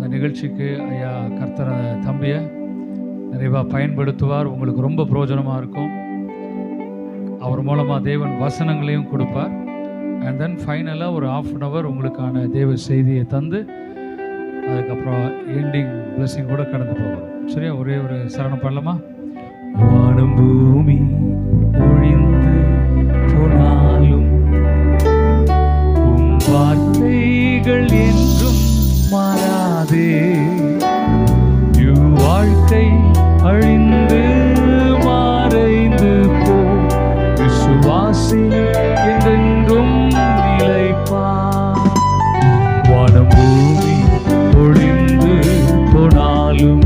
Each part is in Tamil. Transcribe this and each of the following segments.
இந்த நிகழ்ச்சிக்கு ஐயா கர்த்தர் தம்பியை நிறைவாக பயன்படுத்துவார். உங்களுக்கு ரொம்ப பிரயோஜனமாக இருக்கும். அவர் மூலமாக தேவன் வசனங்களையும் கொடுப்பார். அண்ட் தென் ஃபைனலாக ஒரு 1/2 hour உங்களுக்கான தேவ செய்தியை தந்து அதுக்கப்புறம் எண்டிங் பிளஸிங் கூட கடந்து போகிறோம். சரியா? ஒரே ஒரு சரணம் பண்ணலாமா? வானம் பூமி ஒழிந்து போனாலும் உம் வார்த்தைகள் என்றும் மாறாதே. வாழ்க்கை அழிந்து மறைந்து போ, விசுவாசி என்றென்றும் நிலைப்பார். வானம் பூமி ஒழிந்து போனாலும்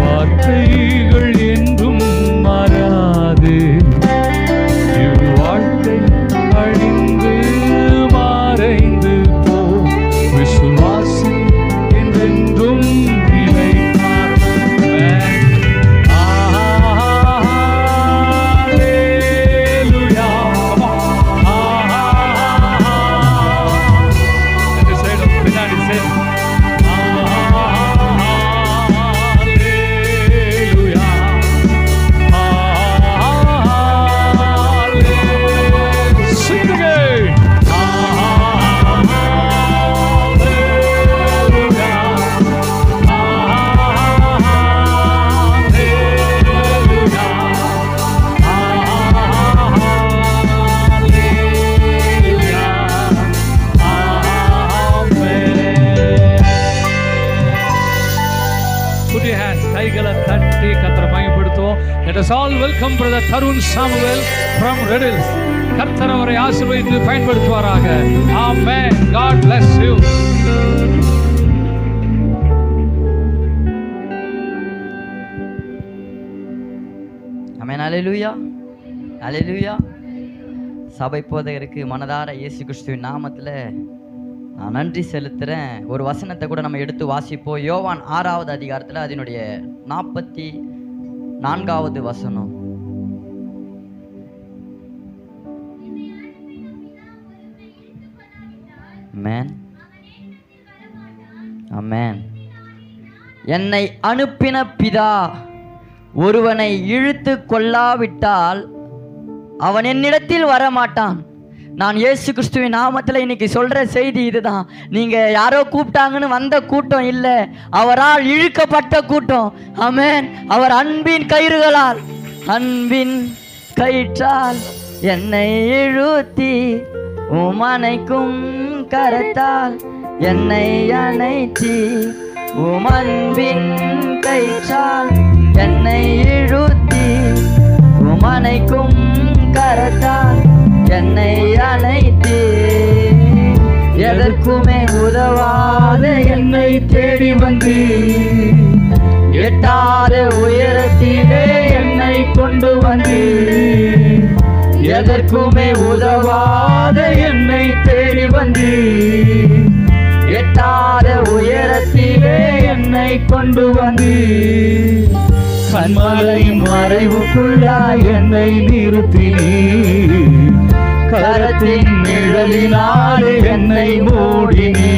வார்த்தைகள் என்றும் மாறாது. வாழ்க்கை அழிந்து மறைந்து போ, விசுவாசி என்றென்றும் Let us all welcome Brother Tarun Samuel from Red Hills. கர்த்தர் அவரை ஆசீர்வதித்து பயன்படுத்துவாராக. Amen. God bless you. Amen. Hallelujah. Hallelujah. சபை போதகருக்கு மனதார இயேசு கிறிஸ்துவின் நாமத்தில் நான் நன்றி செலுத்துகிறேன். ஒரு வசனத்தை கூட நம்ம எடுத்து வாசிப்போம். யோவான் 6வது அதிகாரத்தில் அதனுடைய 44வது வசனம். ஆமென். ஆமென். என்னை அனுப்பின பிதா ஒருவனை இழுத்து கொள்ளாவிட்டால் அவன் என்னிடத்தில் வரமாட்டான். நான் இயேசு கிறிஸ்துவின் நாமத்தில் இன்னைக்கு சொல்கிற செய்தி இதுதான். நீங்கள் யாரோ கூப்பிட்டாங்கன்னு வந்த கூட்டம் இல்லை, அவரால் இழுக்கப்பட்ட கூட்டம். ஆமென். அவர் அன்பின் கயிறுகளால், அன்பின் கயிற்றால் என்னை இழுத்தி உமனைக்கும் கரத்தால் என்னை அணைத்தி உமன்பின் கயிற்றால் என்னை இழுத்தி உமனைக்கும் கரத்தால் என்னை அணைத்து எதற்குமே உதவாத என்னை தேடி வந்து எட்டாத உயரத்திலே என்னை கொண்டு வந்து எதற்குமே உதவாத என்னை தேடி வந்து எட்டாத உயரத்திலே என்னை கொண்டு வந்து கண்மலையின் மறைவுக்குள்ளாய் என்னை நிறுத்தினீ. கரத்தின் நிழலினாலே என்னை மூடினீ.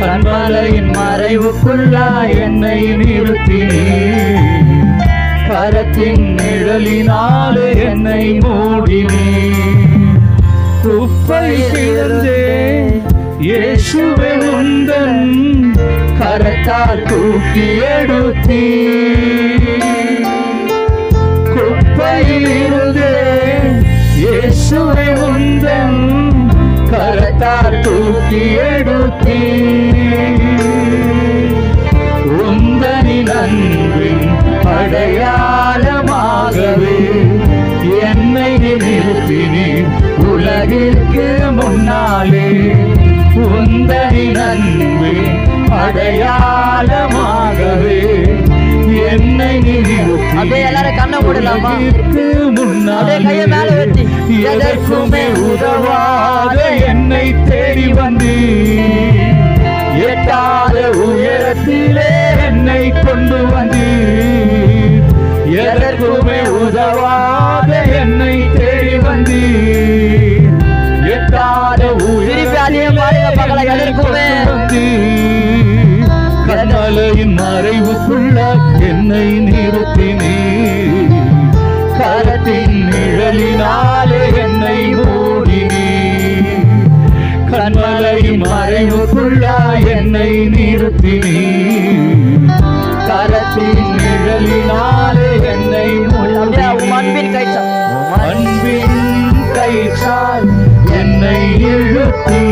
கண்மலையின் மறைவுக்குள்ளாய் என்னை நிறுத்தினீ. கரத்தின் நிழலினாலே என்னை மூடினீ. குப்பை கிடந்தே இயேசுவே உந்தன் கரத்தால் தூக்கி எடுத்தீ. குப்பையிலிருந்தே இயேசுவை உந்தன் கரத்தால் தூக்கி எடுத்தீ. உந்தனின் அன்பின் அடையாளமாகவே என்னை நிறுத்தினீர் உலகிற்கு முன்னாலே. உந்தனின் அன்பின் அடையாளமாகவே என்னை நிறுத்தி எல்லாரும் கண்ண மூடலாமா? கையை மேல வெட்டி எதற்குமே உதவாத என்னை தேடி வந்து எட்டாத உயரத்திலே என்னை கொண்டு வந்து எதற்குமே உதவாத என்னை தேடி வந்து எட்டாத உயரத்திலே எதற்குமே கண்மலையின் மறைவுக்குள்ள என்னை நிறுத்தினீ, கரத்தின் நிழலினாலே என்னை மூடினீ. கண்மலையின் மறைவுக்குள்ள என்னை நிறுத்தினீ, கரத்தின் நிழலினாலே என்னை மூடினீ. அன்பின் கயிற்றால் அன்பின் கயிற்றால் என்னை இழுத்தி,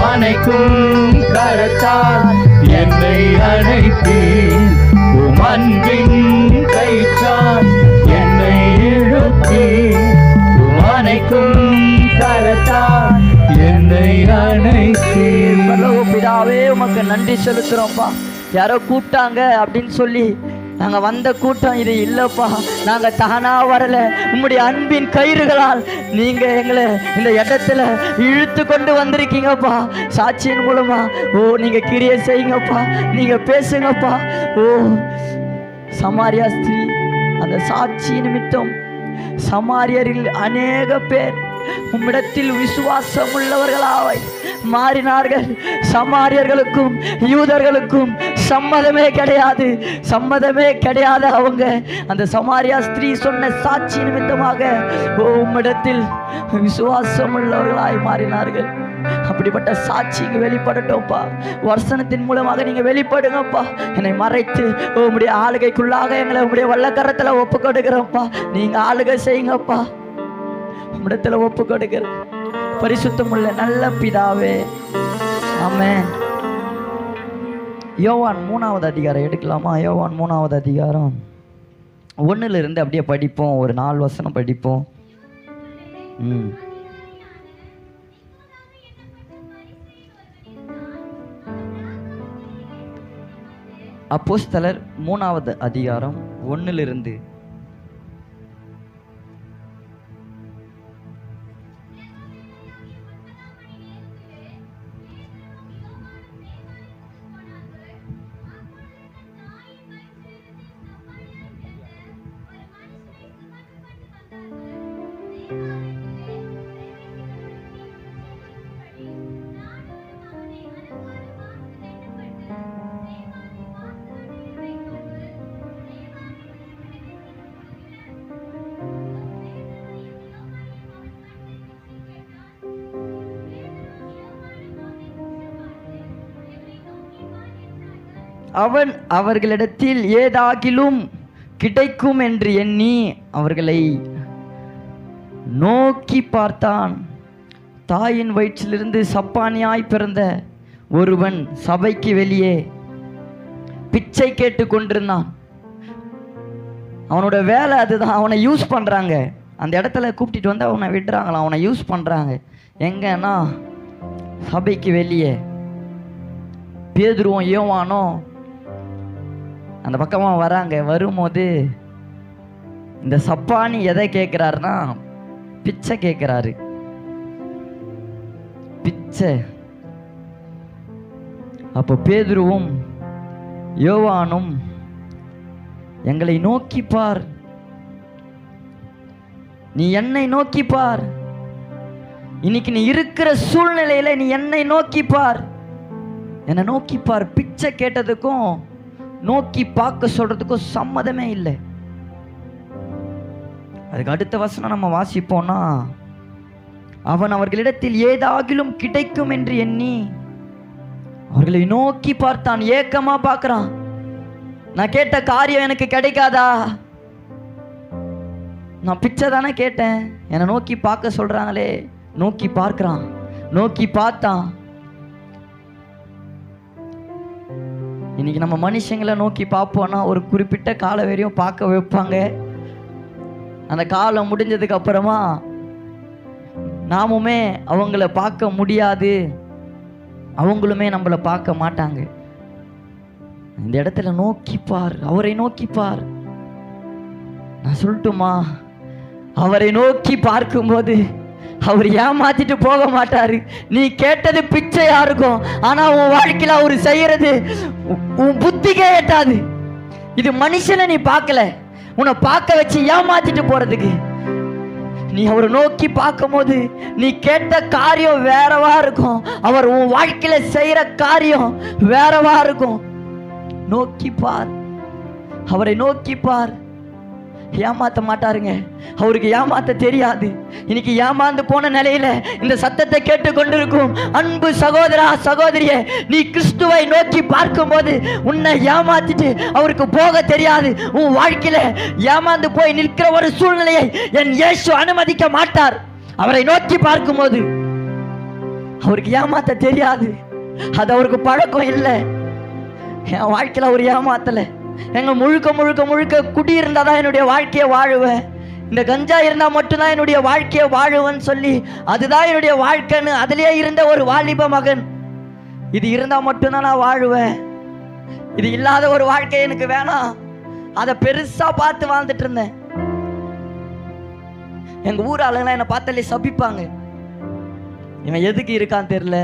அணைக்கும் கரத்தால் என்னை அணைத்தி. அன்பின் கயிற்றால் என்னை இழுத்தி, அணைக்கும் கரத்தால் என்னை அணைத்தி. பிதாவே உமக்கு நன்றி செலுத்துறோம்ப்பா. யாரோ கூப்பிட்டாங்க அப்படின்னு சொல்லி நாங்க வந்த கூட்டம் இது இல்லப்பா. நாங்க தானா வரல, உம்முடைய அன்பின் கயிறுகளால் நீங்க எங்களை இந்த இடத்துல இழுத்து கொண்டு வந்திருக்கீங்கப்பா. சாட்சியின் மூலமா நீங்க கிரியை செய்யுங்கப்பா, நீங்க பேசுங்கப்பா. சமாரியா ஸ்திரீ அந்த சாட்சி நிமித்தம் சமாரியரில் அநேக பேர் உம்மிடத்தில் விசுவாசம் உள்ளவர்களாய் மாறினார்கள். சமாரியர்களுக்கும் யூதர்களுக்கும் சம்மதமே கிடையாது, சம்மதமே கிடையாது. அவங்க அந்த சமாரியா ஸ்திரீ சொன்ன சாட்சி நிமித்தமாக உம்மிடத்தில் விசுவாசம் உள்ளவர்களாய் மாறினார்கள். அப்படிப்பட்ட சாட்சி இங்க வெளிப்படட்டும்ப்பா. வசனத்தின் மூலமாக நீங்க வெளிப்படுங்கப்பா. என்னை மறைத்து உம்முடைய ஆளுகைக்குள்ளாக எங்களை உம்முடைய வல்லக்கரத்துல ஒப்பு கொடுக்கிறோம்ப்பா. நீங்க ஆளுகை செய்யுங்கப்பா. உம்மிடத்துல ஒப்பு கொடுக்கிற பரிசுத்தமுள்ள நல்ல பிதாவே, ஆமென். யோவான் 3வது அதிகாரம் எடுக்கலாமா? யோவான் 3வது அதிகாரம் 1ல இருந்து அப்படியே படிப்போம். ஒரு 4 வசனம் படிப்போம். அப்போஸ்தலர் 3வது அதிகாரம் 1ல இருந்து. அவன் அவர்களிடத்தில் ஏதாகிலும் கிடைக்கும் என்று எண்ணி அவர்களை நோக்கி பார்த்தான். தாயின் வயிற்றிலிருந்து சப்பானியாய் பிறந்த ஒருவன் சபைக்கு வெளியே பிச்சை கேட்டு கொண்டிருந்தான். அவனோட வேலை அதுதான். அவனை யூஸ் பண்ணுறாங்க. அந்த இடத்துல கூப்பிட்டுட்டு வந்து அவனை விடுறாங்களாம். அவனை யூஸ் பண்ணுறாங்க. எங்கன்னா சபைக்கு வெளியே. பேதுருவும் யோவானும் அந்த பக்கமாக வராங்க. வரும்போது இந்த சப்பானி எதை கேட்குறாருன்னா பிச்சை கேட்குறாரு. பிச்சை. அப்போ பேதுருவும் யோவானும் எங்களை நோக்கி பார், நீ என்னை நோக்கி பார், இன்னைக்கு நீ இருக்கிற சூழ்நிலையில நீ என்னை நோக்கி பார், என்னை நோக்கி பார். பிச்சை கேட்டதுக்கும் நோக்கி பார்க்க சொல்றதுக்கும் சம்மதமே இல்லை. அதுக்கு அடுத்த வசனம் நம்ம வாசிப்போம்னா, அவன் அவர்களிடத்தில் ஏதாகிலும் கிடைக்கும் என்று எண்ணி அவர்களை நோக்கி பார்த்தான். ஏக்கமா பார்க்கிறான். நான் கேட்ட காரியம் எனக்கு கிடைக்காதா? நான் பிச்சை தானே கேட்டேன், என்னை நோக்கி பார்க்க சொல்றாங்களே. நோக்கி பார்க்கிறான். நோக்கி பார்த்தான். இன்னைக்கு நம்ம மனுஷங்களை நோக்கி பார்ப்போம்னா ஒரு குறிப்பிட்ட காலம் வரையும் பார்க்க வைப்பாங்க. அந்த காலம் முடிஞ்சதுக்கு அப்புறமா நாமுமே அவங்கள பார்க்க முடியாது, அவங்களுமே நம்மளை பார்க்க மாட்டாங்க. இந்த இடத்துல நோக்கி பார், அவரை நோக்கி பார். நான் சொல்லட்டுமா, அவரை நோக்கி பார்க்கும்போது அவர் ஏமாத்திட்டு போக மாட்டாரு. நீ கேட்டது பிச்சையா இருக்கும், ஆனா உன் வாழ்க்கையில அவரு செய்யறது உன் புத்திக்கே எட்டாது. இது மனுஷனை நீ பார்க்கல, உன்னை பார்க்க வச்சு ஏமாத்திட்டு போறதுக்கு. நீ அவரை நோக்கி பார்க்கும்போது நீ கேட்ட காரியம் வேறவா இருக்கும். அவர் உன் வாழ்க்கையில செய்யற காரியம் வேறவா இருக்கும். நோக்கி பார், அவரை நோக்கி பார். ஏமாத்த மாட்டாருங்க, அவருக்கு ஏமாத்த தெரியாது. இன்னைக்கு ஏமாந்து போன நிலையில இந்த சத்தத்தை கேட்டு கொண்டிருக்கும் அன்பு சகோதரா சகோதரியே, நீ கிறிஸ்துவை நோக்கி பார்க்கும் போது உன்னை ஏமாத்திட்டு அவருக்கு போக தெரியாது. உன் வாழ்க்கையில ஏமாந்து போய் நிற்கிற ஒரு சூழ்நிலையை என் இயேசு அனுமதிக்க மாட்டார். அவரை நோக்கி பார்க்கும் போது அவருக்கு ஏமாத்த தெரியாது, அது அவருக்கு பழக்கம் இல்லை. என் வாழ்க்கையில அவர் ஏமாத்தலை. எங்க முழுக்க முழுக்க முழுக்க குடி இருந்தாதான் என்னுடைய வாழ்க்கையை வாழுவேன், இந்த கஞ்சா இருந்தா மட்டும்தான் என்னுடைய வாழ்க்கையை வாழுவேன்னு சொல்லி அதுதான் என்னுடைய வாழ்க்கைன்னு அதிலேயே இருந்த ஒரு வாலிப மகன். இது இருந்தா மட்டும்தான் நான் வாழுவேன், இது இல்லாத ஒரு வாழ்க்கை எனக்கு வேணாம், அதை பெருசா பார்த்து வாழ்ந்துட்டு இருந்தேன். எங்க ஊர் ஆளுங்களாம் என்னை பார்த்தாலே சபிப்பாங்க. இவன் எதுக்கு இருக்கான்னு தெரியல,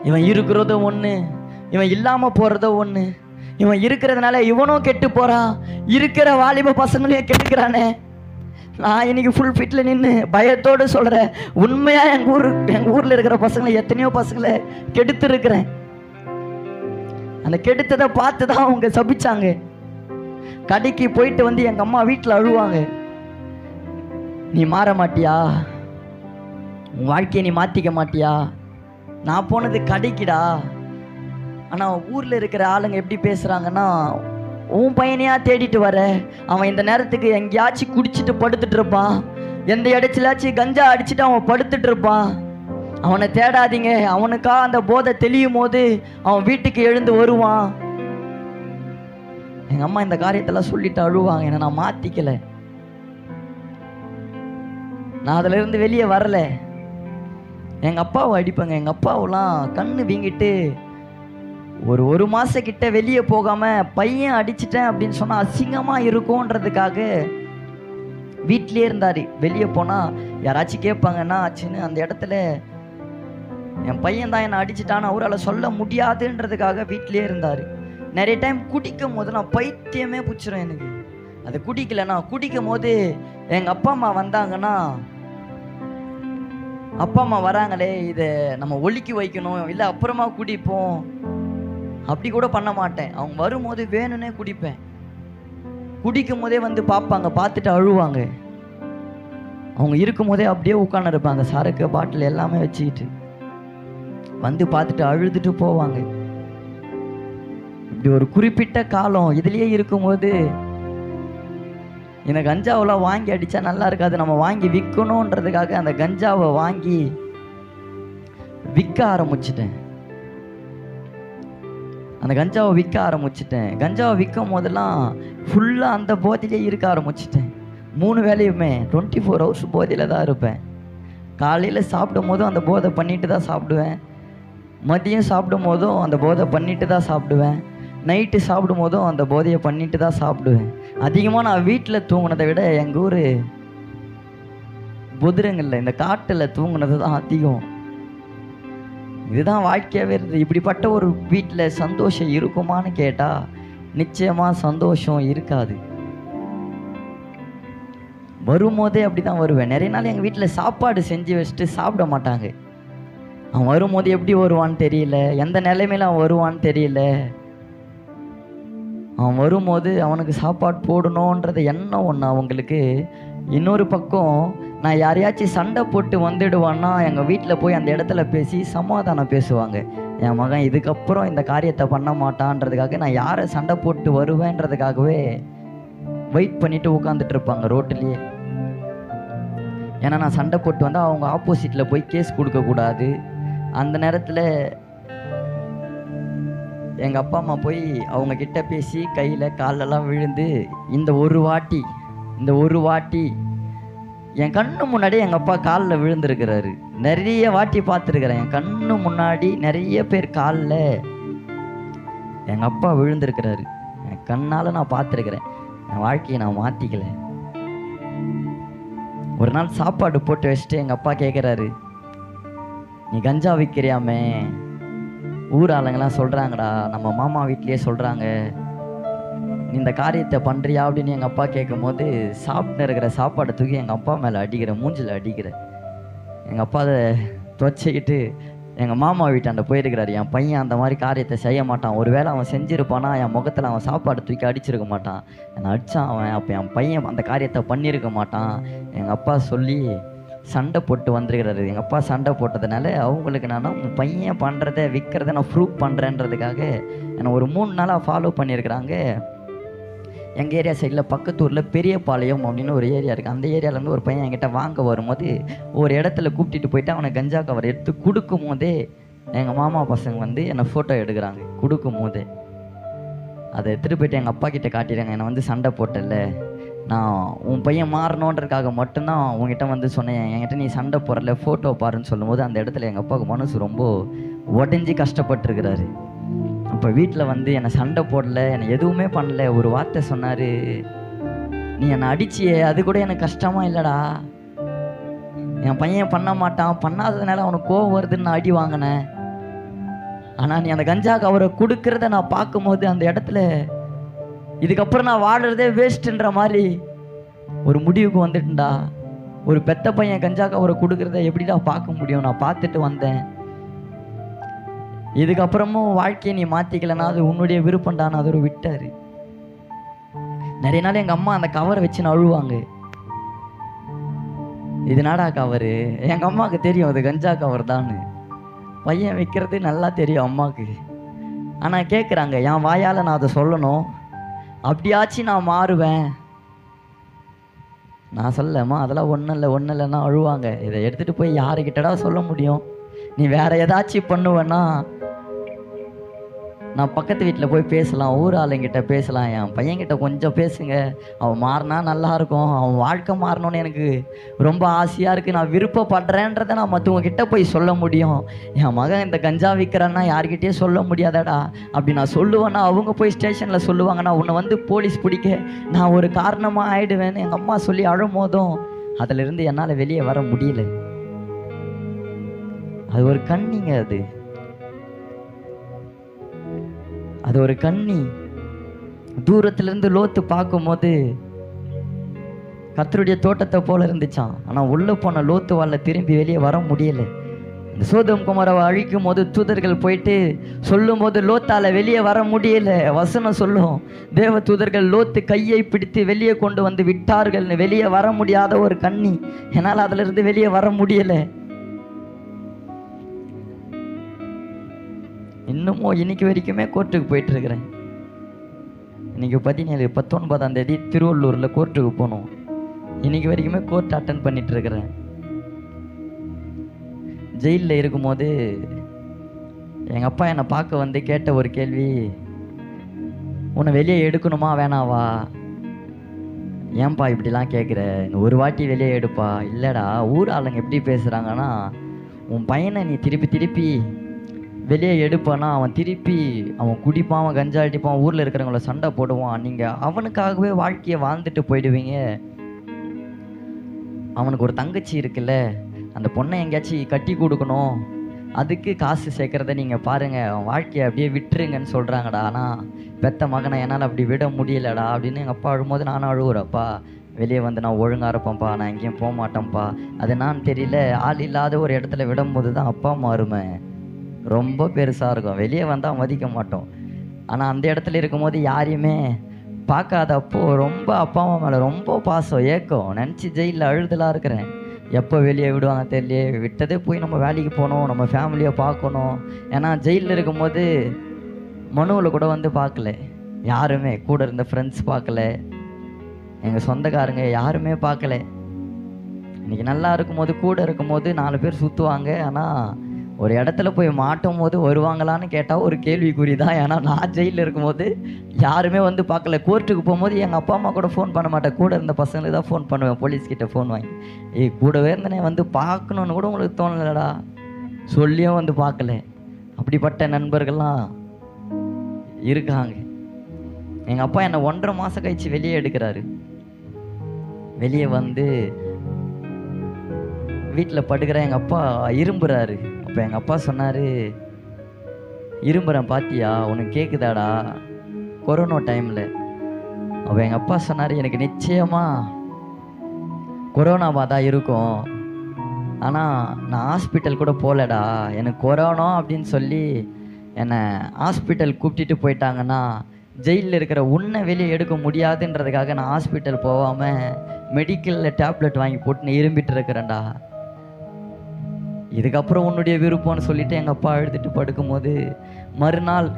இவன் இருக்கிறதும் ஒண்ணு, இவன் இல்லாம போறதும் ஒண்ணு, இவன் இருக்கிறதுனால இவனும் கெட்டு போறான், இருக்கிற வாலிப பசங்களையும் கெட்டுக்கிறானே. நான் இன்னைக்கு ஃபுல் ஃபிட்ல நின்று பயத்தோடு சொல்றேன், உண்மையா எங்க ஊர்ல இருக்கிற பசங்களை எத்தனையோ பசங்களை கெடுத்து இருக்கிறேன். அந்த கெடுத்ததை பார்த்து தான் அவங்க சபிச்சாங்க. கடைக்கு போயிட்டு வந்து எங்க அம்மா வீட்டில் அழுவாங்க, நீ மாற மாட்டியா, உன் வாழ்க்கையை நீ மாத்திக்க மாட்டியா. நான் போனது கடைக்குடா, ஆனால் ஊரில் இருக்கிற ஆளுங்க எப்படி பேசுகிறாங்கன்னா, உன் பையனையா தேடிட்டு வர, அவன் இந்த நேரத்துக்கு எங்கேயாச்சும் குடிச்சிட்டு படுத்துட்டு இருப்பான், எந்த இடத்துலாச்சும் கஞ்சா அடிச்சுட்டு அவன் படுத்துட்டு இருப்பான், அவனை தேடாதீங்க, அவனுக்கா அந்த போதை தெளியும் போது அவன் வீட்டுக்கு எழுந்து வருவான். எங்கள் அம்மா இந்த காரியத்தெல்லாம் சொல்லிட்டு அழுவாங்க. என்னை நான் மாற்றிக்கலை, நான் அதில் இருந்து வெளியே வரல. எங்கள் அப்பாவை அடிப்பாங்க. எங்கள் அப்பாவெல்லாம் கண்ணு வீங்கிட்டு ஒரு மாதம் கிட்ட வெளியே போகாமல் பையன் அடிச்சிட்டேன் அப்படின்னு சொன்னால் அசிங்கமாக இருக்கும்ன்றதுக்காக வீட்டிலே இருந்தார். வெளியே போனால் யாராச்சும் கேட்பாங்கன்னா ஆச்சுன்னு அந்த இடத்துல என் பையன் தான் என்னை அடிச்சிட்டான்னு அவரால் சொல்ல முடியாதுன்றதுக்காக வீட்டிலே இருந்தார். நிறைய டைம் குடிக்கும் போது நான் பைத்தியமே பிடிச்சிரும் எனக்கு. அது குடிக்கலைன்னா குடிக்கும் போது எங்கள் அப்பா அம்மா வந்தாங்கன்னா, அப்பா அம்மா வராங்களே இதை நம்ம ஒலிக்கி வைக்கணும், இல்லை அப்புறமா குடிப்போம், அப்படி கூட பண்ண மாட்டேன். அவங்க வரும்போது வேணும்னே குடிப்பேன். குடிக்கும் போதே வந்து பார்ப்பாங்க, பார்த்துட்டு அழுவாங்க. அவங்க இருக்கும் போதே அப்படியே உட்கார்ந்து இருப்பாங்க, சரக்கு பாட்டில் எல்லாமே வச்சுக்கிட்டு வந்து பார்த்துட்டு அழுதுட்டு போவாங்க. இப்படி ஒரு குறிப்பிட்ட காலம் இதுலயே இருக்கும்போது இந்த கஞ்சாவெல்லாம் வாங்கி அடித்தா நல்லா இருக்காது, நம்ம வாங்கி விற்கணுன்றதுக்காக அந்த கஞ்சாவை வாங்கி விற்க ஆரம்பிச்சிட்டேன். அந்த கஞ்சாவை விற்க ஆரம்பிச்சிட்டேன். கஞ்சாவை விற்கும் போதெல்லாம் ஃபுல்லாக அந்த போதையிலே இருக்க ஆரம்பிச்சிட்டேன். 3 வேளையுமே 24 hours போதையில் தான் இருப்பேன். காலையில் சாப்பிடும் போதும் அந்த போதை பண்ணிட்டு தான் சாப்பிடுவேன், மதியம் சாப்பிடும் போதும் அந்த போதை பண்ணிட்டு தான் சாப்பிடுவேன், நைட்டு சாப்பிடும் போதும் அந்த போதையை பண்ணிட்டு தான் சாப்பிடுவேன். அதிகமாக நான் வீட்டில் தூங்கினதை விட எங்கள் ஊர் புதிரங்களில் இந்த காட்டில் தூங்கினது தான் அதிகம். இதுதான் வாழ்க்கையாகவே இருந்தது. இப்படிப்பட்ட ஒரு வீட்டில் சந்தோஷம் இருக்குமான்னு கேட்டால் நிச்சயமாக சந்தோஷம் இருக்காது. வரும்போதே அப்படி தான் வருவேன். நிறைய நாள் எங்கள் வீட்டில் சாப்பாடு செஞ்சு வச்சுட்டு சாப்பிட மாட்டாங்க. அவன் வரும்போது எப்படி வருவான்னு தெரியல, எந்த நிலைமையில அவன் வருவான்னு தெரியல. அவன் வரும்போது அவனுக்கு சாப்பாடு போடணுன்றது எண்ணம் ஒன்று அவங்களுக்கு. இன்னொரு பக்கம் நான் யாரையாச்சும் சண்டை போட்டு வந்துடுவான்னா எங்கள் வீட்டில் போய் அந்த இடத்துல பேசி சமாதானம் பேசுவாங்க. என் மகன் இதுக்கப்புறம் இந்த காரியத்தை பண்ண மாட்டான்றதுக்காக நான் யாரை சண்டை போட்டு வருவேன்றதுக்காகவே வெயிட் பண்ணிட்டு உட்காந்துட்டு இருப்பாங்க ரோட்டிலேயே. ஏன்னா நான் சண்டை போட்டு வந்தால் அவங்க ஆப்போசிட்டில் போய் கேஸ் கொடுக்கக்கூடாது. அந்த நேரத்தில் எங்கள் அப்பா அம்மா போய் அவங்க கிட்ட பேசி கையில் காலெல்லாம் விழுந்து இந்த ஒரு வாட்டி என் கண்ணு முன்னாடி எங்கள் அப்பா காலில் விழுந்திருக்கிறாரு. நிறைய வாட்டி பார்த்துருக்குறேன். என் கண்ணு முன்னாடி நிறைய பேர் காலில் எங்கள் அப்பா விழுந்திருக்கிறாரு. என் கண்ணால் நான் பார்த்துருக்குறேன். என் வாழ்க்கையை நான் மாற்றிக்கல. ஒரு நாள் சாப்பாடு போட்டு வச்சுட்டு எங்கள் அப்பா கேட்குறாரு, நீ கஞ்சா விற்கிறியாமே, ஊர் ஆளுங்கெல்லாம் சொல்கிறாங்கடா, நம்ம மாமா வீட்லேயே சொல்கிறாங்க நீ இந்த காரியத்தை பண்ணுறியா அப்படின்னு எங்கள் அப்பா கேட்கும் போது சாப்பிட்டு இருக்கிற சாப்பாடை தூக்கி எங்கள் அப்பா மேலே அடிக்கிறேன், மூஞ்சில் அடிக்கிறேன். எங்கள் அப்பா அதை துவச்சிக்கிட்டு எங்கள் மாமா வீட்டாண்ட போயிருக்கிறாரு. என் பையன் அந்த மாதிரி காரியத்தை செய்ய மாட்டான், ஒருவேளை அவன் செஞ்சுருப்பானா என் முகத்தில் அவன் சாப்பாடு தூக்கி அடிச்சிருக்க மாட்டான், என்னை அடித்தான் அவன், அப்போ என் பையன் அந்த காரியத்தை பண்ணியிருக்க மாட்டான். எங்கள் அப்பா சொல்லி சண்டை போட்டு வந்துருக்கிறாரு. எங்கள் அப்பா சண்டை போட்டதுனால அவங்களுக்கு உன் பையன் பண்ணுறத விற்கிறத நான் ப்ரூவ் பண்ணுறேன்றதுக்காக என்னை ஒரு 3 நாளாக ஃபாலோ பண்ணியிருக்கிறாங்க. எங்கள் ஏரியா சைடில் பக்கத்தூரில் பெரியபாளையம் அப்படின்னு ஒரு ஏரியா இருக்குது. அந்த ஏரியாவிலேருந்து ஒரு பையன் என்கிட்ட வாங்க வரும்போது ஒரு இடத்துல கூப்பிட்டு போயிட்டு அவனை கஞ்சா கவர் எடுத்து கொடுக்கும் போதே எங்கள் மாமா பசங்க வந்து என்னை ஃபோட்டோ எடுக்கிறாங்க. கொடுக்கும் போதே அதை எடுத்துகிட்டு போயிட்டு எங்கள் அப்பா கிட்டே காட்டிடுறாங்க. என்னை வந்து சண்டை போட்டல, நான் உன் பையன் மாறணுன்றதுக்காக மட்டும்தான் உங்ககிட்ட வந்து சொன்னேன், என்கிட்ட நீ சண்டை போடல, ஃபோட்டோ பாருன்னு சொல்லும்போது அந்த இடத்துல எங்கள் அப்பாவுக்கு மனசு ரொம்ப உடஞ்சி கஷ்டப்பட்டுருக்கிறாரு. அப்போ வீட்டில் வந்து என்னை சண்டை போடல, என்னை எதுவுமே பண்ணல, ஒரு வார்த்தை சொன்னார், நீ என்னை அடிச்சியே அது கூட எனக்கு கஷ்டமாக இல்லைடா, என் பையன் பண்ண மாட்டான், பண்ணாததுனால அவனுக்கு கோவம் வருதுன்னு நான் அடி வாங்கினேன், ஆனால் நீ அந்த கஞ்சா கவரை கொடுக்கறத நான் பார்க்கும்போது அந்த இடத்துல இதுக்கப்புறம் நான் வாடுறதே வேஸ்ட்டுன்ற மாதிரி ஒரு முடிவுக்கு வந்துட்டேன்டா. ஒரு பெத்த பையன் கஞ்சா கவரை கொடுக்கறத எப்படிடா பார்க்க முடியும், நான் பார்த்துட்டு வந்தேன், இதுக்கப்புறமும் வாழ்க்கையை நீ மாற்றிக்கலன்னா அது உன்னுடைய விருப்பம்டான்னு அதோட விட்டார். நிறைய நாள் எங்கள் அம்மா அந்த கவரை வச்சு அழுவாங்க, இது நாடா கவரு, எங்கள் அம்மாவுக்கு தெரியும் அது கஞ்சா கவர் தான்னு, பையன் வைக்கிறது நல்லா தெரியும் அம்மாவுக்கு. ஆனால் கேட்குறாங்க என் வாயால் நான் அதை சொல்லணும், அப்படியாச்சும் நான் மாறுவேன். நான் சொல்லம்மா அதெல்லாம் ஒன்றும் இல்லைன்னா அழுவாங்க, இதை எடுத்துகிட்டு போய் யாருக்கிட்டடா சொல்ல முடியும், நீ வேறு ஏதாச்சும் பண்ணுவேன்னா நான் பக்கத்து வீட்டில் போய் பேசலாம், ஊர் ஆளுங்கிட்ட பேசலாம், என் பையன்கிட்ட கொஞ்சம் பேசுங்க, அவன் மாறினா நல்லாயிருக்கும், அவன் வாழ்க்கை மாறணும்னு எனக்கு ரொம்ப ஆசையாக இருக்குது, நான் விருப்பப்படுறேன்றதை நான் மற்றவங்க கிட்ட போய் சொல்ல முடியும், என் மகன் இந்த கஞ்சா விற்கிறான்னா யார்கிட்டயே சொல்ல முடியாதடா, அப்படி நான் சொல்லுவேன்னா அவங்க போய் ஸ்டேஷனில் சொல்லுவாங்கன்னா உன்னை வந்து போலீஸ் பிடிக்க நான் ஒரு காரணமாக ஆயிடுவேன்னு எங்கள் அம்மா சொல்லி அழும் போதும் அதிலிருந்து என்னால் வெளியே வர முடியல. அது ஒரு கண்ணிங்க, அது ஒரு கண்ணி. தூரத்திலிருந்து லோத்து பார்க்கும்போது கர்த்தருடைய தோட்டத்தை போல இருந்துச்சான், ஆனால் உள்ளே போன லோத்து வாழ திரும்பி வெளியே வர முடியலை. இந்த சோதோம் குமாரவை அழிக்கும் போது தூதர்கள் போயிட்டு சொல்லும் போது லோத்தால வெளியே வர முடியல. வசனம் சொல்லும், தேவ தூதர்கள் லோத்து கையை பிடித்து வெளியே கொண்டு வந்து விட்டார்கள்னு. வெளியே வர முடியாத ஒரு கண்ணி, என்னால் அதுல இருந்து வெளியே வர முடியல. இன்னமும் இன்னைக்கு வரைக்குமே கோர்ட்டுக்கு போயிட்டு இருக்கிறேன். இன்னைக்கு 19ஆம் தேதி திருவள்ளூர்ல கோர்ட்டுக்கு போனோம். இன்னைக்கு வரைக்குமே கோர்ட் அட்டன் பண்ணிட்டு இருக்கிறேன். ஜெயிலில் இருக்கும்போது எங்கள் அப்பா என்னை பார்க்க வந்து கேட்ட ஒரு கேள்வி, உன்னை வெளியே எடுக்கணுமா வேணாவா? ஏன்பா இப்படிலாம் கேட்குற, ஒரு வாட்டி வெளியே எடுப்பா. இல்லைடா, ஊர் ஆளுங்க எப்படி பேசுகிறாங்கன்னா, உன் பையனை நீ திருப்பி வெளியே எடுப்பானா அவன் குடிப்பான், அவன் கஞ்சா அடிப்பான், ஊரில் இருக்கிறவங்கள சண்டை போடுவான், நீங்கள் அவனுக்காகவே வாழ்க்கையை வாழ்ந்துட்டு போயிடுவீங்க. அவனுக்கு ஒரு தங்கச்சி இருக்குல்ல, அந்த பொண்ணை எங்கேயாச்சும் கட்டி கொடுக்கணும், அதுக்கு காசு சேர்க்குறத நீங்கள் பாருங்கள், அவன் வாழ்க்கையை அப்படியே விட்டுருங்கன்னு சொல்கிறாங்கடா. ஆனால் பெத்த மகனை என்னால் அப்படி விட முடியலடா அப்படின்னு எங்கள் அப்பா அழும்போது நானும் அழுகுறப்பா. வெளியே வந்து நான் ஒழுங்காக இருப்பேன்ப்பா, நான் எங்கேயும் போக மாட்டேன்ப்பா. அது நான் தெரியல, ஆள் இல்லாத ஒரு இடத்துல விடும்போது தான் அப்பா அம்மா அருமை ரொம்ப பெருசாக இருக்கும். வெளியே வந்தால் மதிக்க மாட்டோம், ஆனால் அந்த இடத்துல இருக்கும்போது யாரையுமே பார்க்காதப்போ ரொம்ப அப்பா அம்மா மேலே ரொம்ப பாசம் ஏக்கம் நினச்சி ஜெயிலில் அழுதலாக இருக்கிறேன். எப்போ வெளியே விடுவாங்க தெரியலையே, விட்டதே போய் நம்ம வேலைக்கு போகணும், நம்ம ஃபேமிலியை பார்க்கணும். ஏன்னா ஜெயிலில் இருக்கும்போது மனுவில் கூட வந்து பார்க்கல யாருமே, கூட இருந்த ஃப்ரெண்ட்ஸ் பார்க்கல, எங்கள் சொந்தக்காரங்க யாருமே பார்க்கல. இன்றைக்கி நல்லா இருக்கும்போது கூட இருக்கும்போது 4 பேர் சுற்றுவாங்க, ஆனால் ஒரு இடத்துல போய் மாட்டும் போது வருவாங்களான்னு கேட்டால் ஒரு கேள்விக்குறி தான். ஏன்னா நான் ஜெயிலில் இருக்கும்போது யாருமே வந்து பார்க்கல. கோர்ட்டுக்கு போகும்போது எங்கள் அப்பா அம்மா கூட ஃபோன் பண்ண மாட்டேன், கூட இருந்த பசங்களுக்கு தான் ஃபோன் பண்ணுவேன், போலீஸ்கிட்ட ஃபோன் வாங்கி. கூடவே இருந்தனே வந்து பார்க்கணுன்னு கூட உங்களுக்கு தோணலடா, சொல்லியும் வந்து பார்க்கல. அப்படிப்பட்ட நண்பர்கள்லாம் இருக்காங்க. எங்கள் அப்பா என்னை 1.5 மாதம் கழிச்சு வெளியே எடுக்கிறாரு. வெளியே வந்து வீட்டில் படுக்கிற எங்கள் அப்பா இரும்புறாரு. அப்போ எங்கள் அப்பா சொன்னார், இரும்புறேன் பாத்தியா, உனக்கு கேட்குதாடா? கொரோனா டைமில் அப்போ எங்கள் அப்பா சொன்னார், எனக்கு நிச்சயமாக கொரோனாவாக தான் இருக்கும், ஆனால் நான் ஹாஸ்பிட்டல் கூட போகலடா, எனக்கு கொரோனா அப்படின்னு சொல்லி என்னை ஹாஸ்பிட்டல் கூப்பிட்டுட்டு போயிட்டாங்கன்னா ஜெயிலில் இருக்கிற உன்னை வெளியே எடுக்க முடியாதுன்றதுக்காக நான் ஹாஸ்பிட்டல் போகாமல் மெடிக்கலில் டேப்லெட் வாங்கி போட்டு இரும்பிட்டு இருக்கிறேன்டா. இதுக்கப்புறம் உன்னுடைய விருப்பம்னு சொல்லிட்டு எங்கள் அப்பா எழுதிட்டு படுக்கும்போது, மறுநாள்